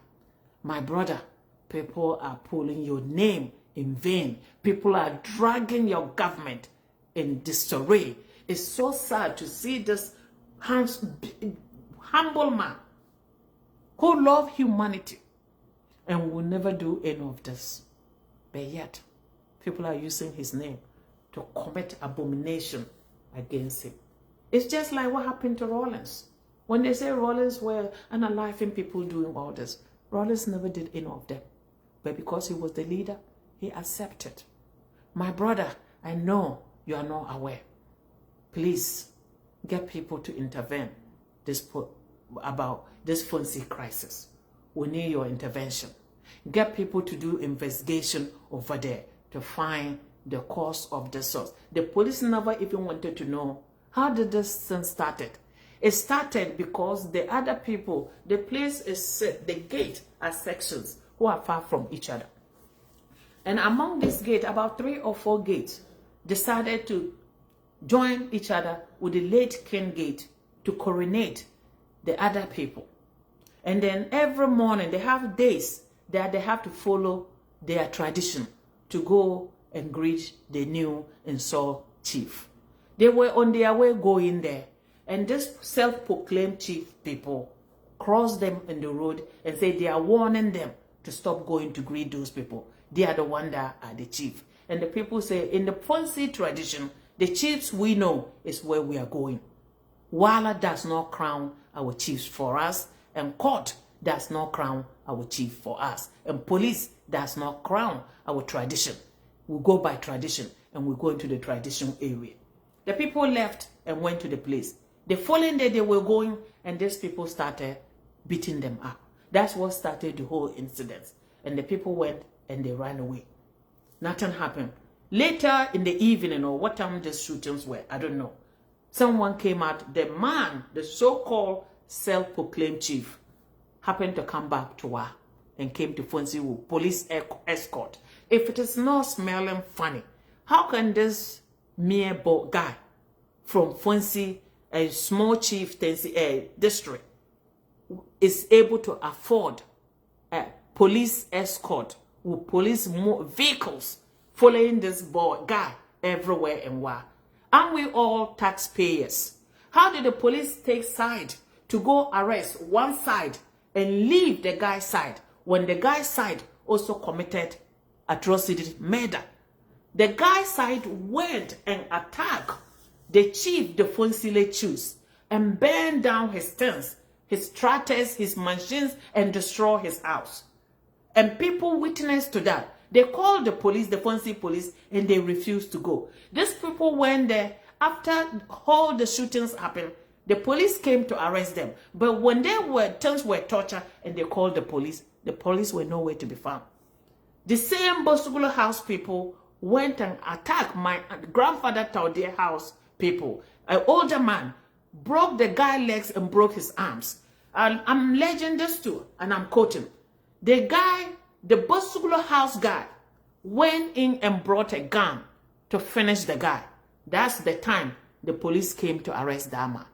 My brother, people are pulling your name in vain. People are dragging your government in disarray. It's so sad to see this humble man who loves humanity and will never do any of this. But yet, people are using his name to commit abomination against him. It's just like what happened to Rawlings. When they say Rawlings were unaliving people doing all this, Rawlings never did any of them. But because he was the leader, he accepted. My brother, I know you are not aware. Please get people to intervene about this Fonsi crisis. We need your intervention. Get people to do investigation over there to find the cause of the source. The police never even wanted to know how did this thing started. It started because the other people, the place is set, the gate are sections who are far from each other. And among this gate, about 3 or 4 gates decided to join each other with the late King Gate to coronate the other people. And then every morning they have days that they have to follow their tradition to go and greet the new installed chief. They were on their way going there, and this self-proclaimed chief people crossed them in the road and say they are warning them to stop going to greet those people. They are the one that are the chief. And the people say, in the Fonsi tradition, the chiefs we know is where we are going. Wala does not crown our chiefs for us, and court does not crown our chief for us, and police does not crown our tradition. We go by tradition, and we go into the tradition area. The people left and went to the place. The following day they were going, and these people started beating them up. That's what started the whole incident. And the people went and they ran away. Nothing happened. Later in the evening, or what time the shootings were, I don't know. Someone came out. The man, the so-called self-proclaimed chief, happened to come back to Wa and came to Fonsi with police escort. If it is not smelling funny, how can this mere guy from Fonsi, a small chieftaincy district, is able to afford a police escort with police vehicles following this guy everywhere in Wa? Aren't we all taxpayers? How did the police take side to go arrest one side and leave the guy's side when the guy's side also committed atrocity, murder? The guy's side went and attacked the chief, the Fonsile chiefs, and burned down his tents his tractors, his machines, and destroy his house. And people witness to that. They called the police, the Fonzie police, and they refused to go. These people went there. After all the shootings happened, the police came to arrest them. But when things were tortured and they called the police were nowhere to be found. The same Bosugulo house people went and attacked my grandfather Taudia house people. An older man broke the guy's legs and broke his arms. And I'm alleging this too, and I'm quoting. The guy, the Bosugulo house guy, went in and brought a gun to finish the guy. That's the time the police came to arrest that man.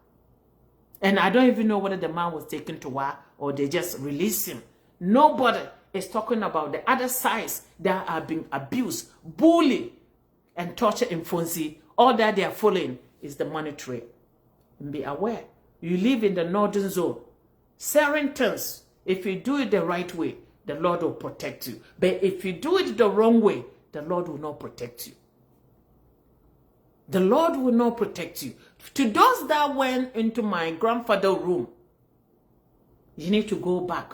And I don't even know whether the man was taken to war or they just released him. Nobody is talking about the other sides that are being abused, bullied, and tortured in Fonzie. All that they are following is the money trail. And be aware, you live in the northern zone. Certain things, if you do it the right way, the Lord will protect you. But if you do it the wrong way, the Lord will not protect you. The Lord will not protect you. To those that went into my grandfather's room, you need to go back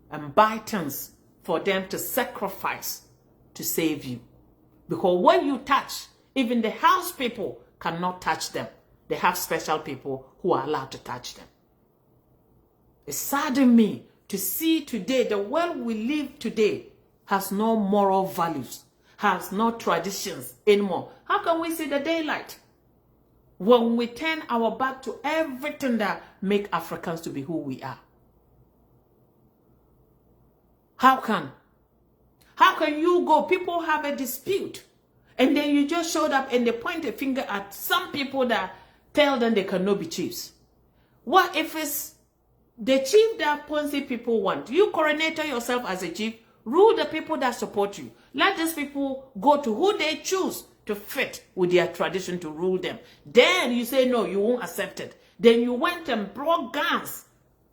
and buy things for them to sacrifice to save you. Because when you touch, even the house people cannot touch them. They have special people who are allowed to touch them. It saddens me to see today, the world we live today has no moral values, has no traditions anymore. How can we see the daylight? When we turn our back to everything that make Africans to be who we are. How can you go? People have a dispute. And then you just showed up and they point a finger at some people that tell them they cannot be chiefs. What if it's the chief that Ponzi people want? You coronate yourself as a chief, rule the people that support you. Let these people go to who they choose to fit with their tradition to rule them. Then you say, no, you won't accept it. Then you went and brought guns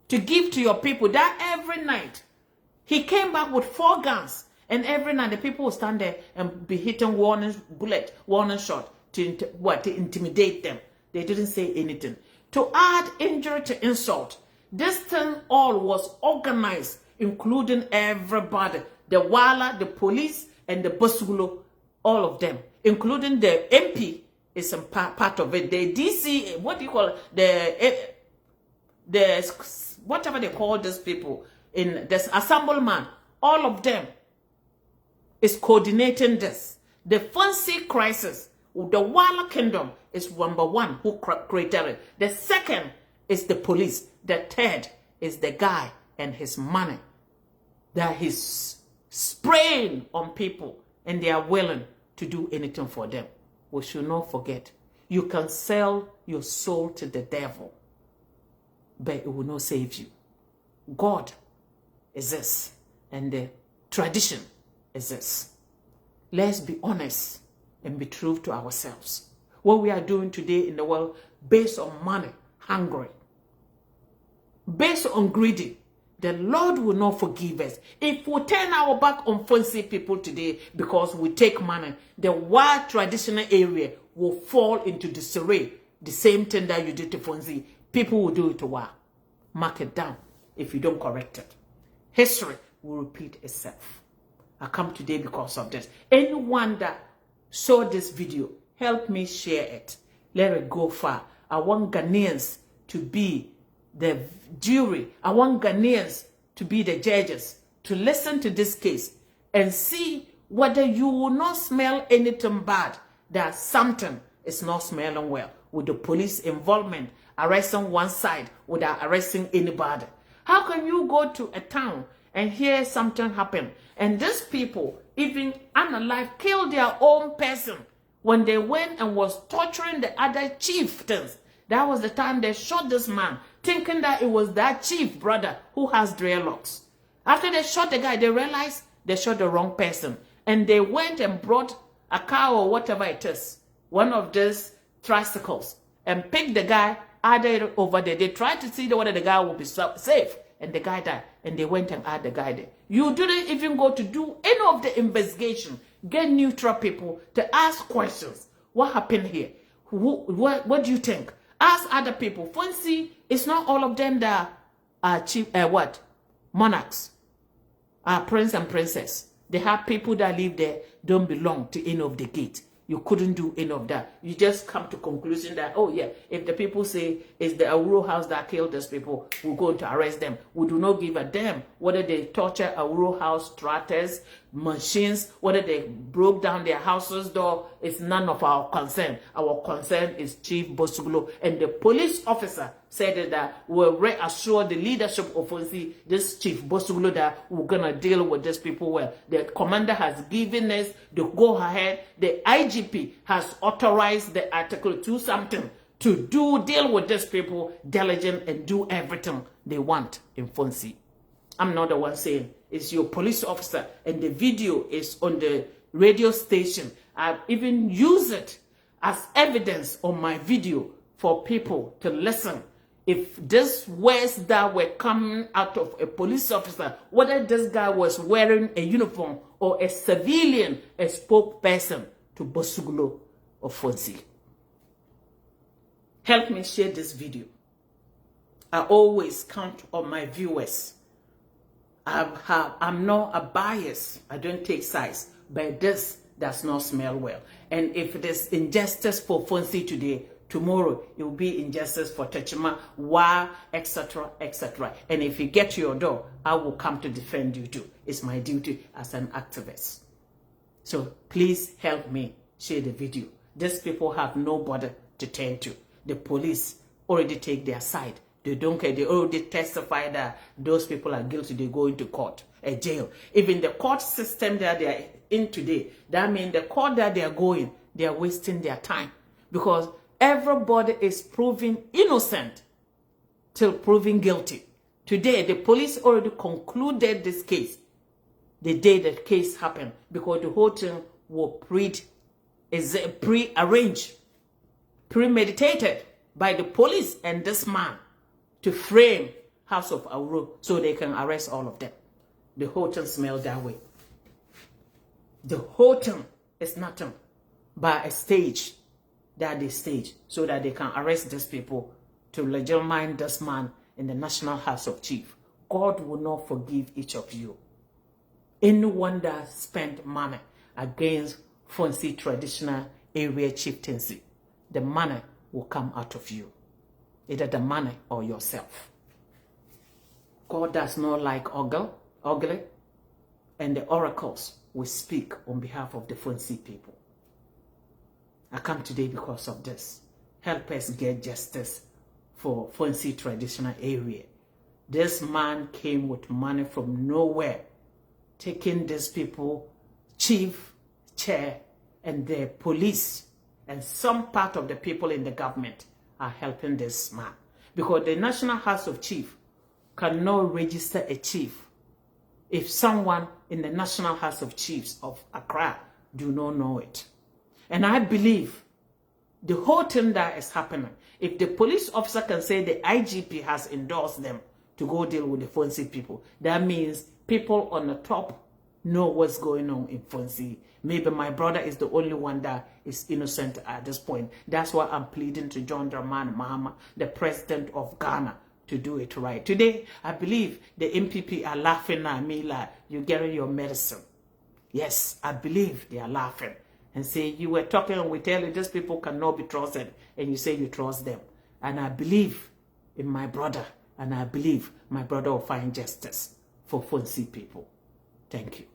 to give to your people. That every night, he came back with 4 guns. And every night the people will stand there and be hitting warning shot to intimidate them. They didn't say anything. To add injury to insult, this thing all was organized, including everybody. The Wala, the police, and the Bosugulo, all of them, including the MP is a part of it. The DC, what do you call it? The whatever they call these people in this assemblyman, all of them is coordinating this. The Fonzie crisis, the Wala Kingdom is number 1 who created it. The second is the police. The third is the guy and his money that he's spraying on people and they are willing to do anything for them. We should not forget, you can sell your soul to the devil, but it will not save you. God is this, and the tradition is this. Let's be honest and be true to ourselves. What we are doing today in the world, based on money, hungry, based on greedy, the Lord will not forgive us. If we turn our back on Fonzie people today because we take money, the wild traditional area will fall into disarray. The same thing that you did to Fonzie, people will do it to Wa. Mark it down if you don't correct it. History will repeat itself. I come today because of this. Anyone that saw this video, help me share it. Let it go far. I want Ghanaians to be the jury. I want Ghanaians to be the judges, to listen to this case and see whether you will not smell anything bad, that something is not smelling well with the police involvement, arresting one side without arresting anybody. How can you go to a town and hear something happen and these people, even unalive, kill their own person when they went and was torturing the other chieftains? That was the time they shot this man, thinking that it was that chief brother who has dreadlocks. After they shot the guy, they realized they shot the wrong person. And they went and brought a car or whatever it is, one of these tricycles, and picked the guy, added it over there. They tried to see whether the guy would be safe, and the guy died. And they went and added the guy there. You didn't even go to do any of the investigation. Get neutral people to ask questions. What happened here? What do you think? Ask other people. Fonzie, it's not all of them that our chief, monarchs, our prince and princess. They have people that live there, don't belong to any of the gate. You couldn't do any of that. You just come to conclusion that, oh yeah, if the people say it's the Awuro house that killed these people, we're going to arrest them. We do not give a damn whether they torture Awuro house stratters, machines, whether they broke down their houses door. It's none of our concern. Our concern is Chief Bosuglo. And the police officer said that we'll reassure the leadership of Fonsi, this Chief Bosuglo, that we're going to deal with these people well. The commander has given us the go-ahead. The IGP has authorized the Article 2 something to deal with these people diligent and do everything they want in Fonsi. I'm not the one saying. It's your police officer, and the video is on the radio station. I've even used it as evidence on my video for people to listen. If these words that were coming out of a police officer, whether this guy was wearing a uniform or a civilian, a spokesperson to Bosuglo of Fonsi. Help me share this video. I always count on my viewers. I'm not a bias. I don't take sides. But this does not smell well. And if there's injustice for Fonsi today, tomorrow it will be injustice for Techima, etc., etc. And if you get to your door, I will come to defend you too. It's my duty as an activist. So please help me share the video. These people have nobody to turn to. The police already take their side. They don't care. They already testify that those people are guilty. They go into court, a jail. Even the court system that they are in today, that means the court that they are going, they are wasting their time. Because everybody is proven innocent till proven guilty. Today, the police already concluded this case the day the case happened, because the whole thing was pre-arranged, premeditated by the police and this man to frame House of Awuro so they can arrest all of them. The whole thing smells that way. The whole thing is nothing but a stage that they stage so that they can arrest these people to legitimize this man in the National House of Chiefs. God will not forgive each of you. Anyone that spent money against Fonsi traditional area chieftaincy, the money will come out of you. Either the money or yourself. God does not like ugly, and the oracles will speak on behalf of the Fonsi people. I come today because of this. Help us get justice for Fonsi traditional area. This man came with money from nowhere, taking these people, chief, chair, and the police, and some part of the people in the government are helping this man. Because the National House of Chiefs cannot register a chief if someone in the National House of Chiefs of Accra do not know it. And I believe the whole thing that is happening, if the police officer can say the IGP has endorsed them to go deal with the Fonsi people, that means people on the top know what's going on in Fonsi. Maybe my brother is the only one that is innocent at this point. That's why I'm pleading to John Dramani Mahama, the president of Ghana, to do it right. Today, I believe the MPP are laughing at me like, you're getting your medicine. Yes, I believe they are laughing. And say, you were talking and we tell you these people cannot be trusted. And you say you trust them. And I believe in my brother. And I believe my brother will find justice for Fonsi people. Thank you.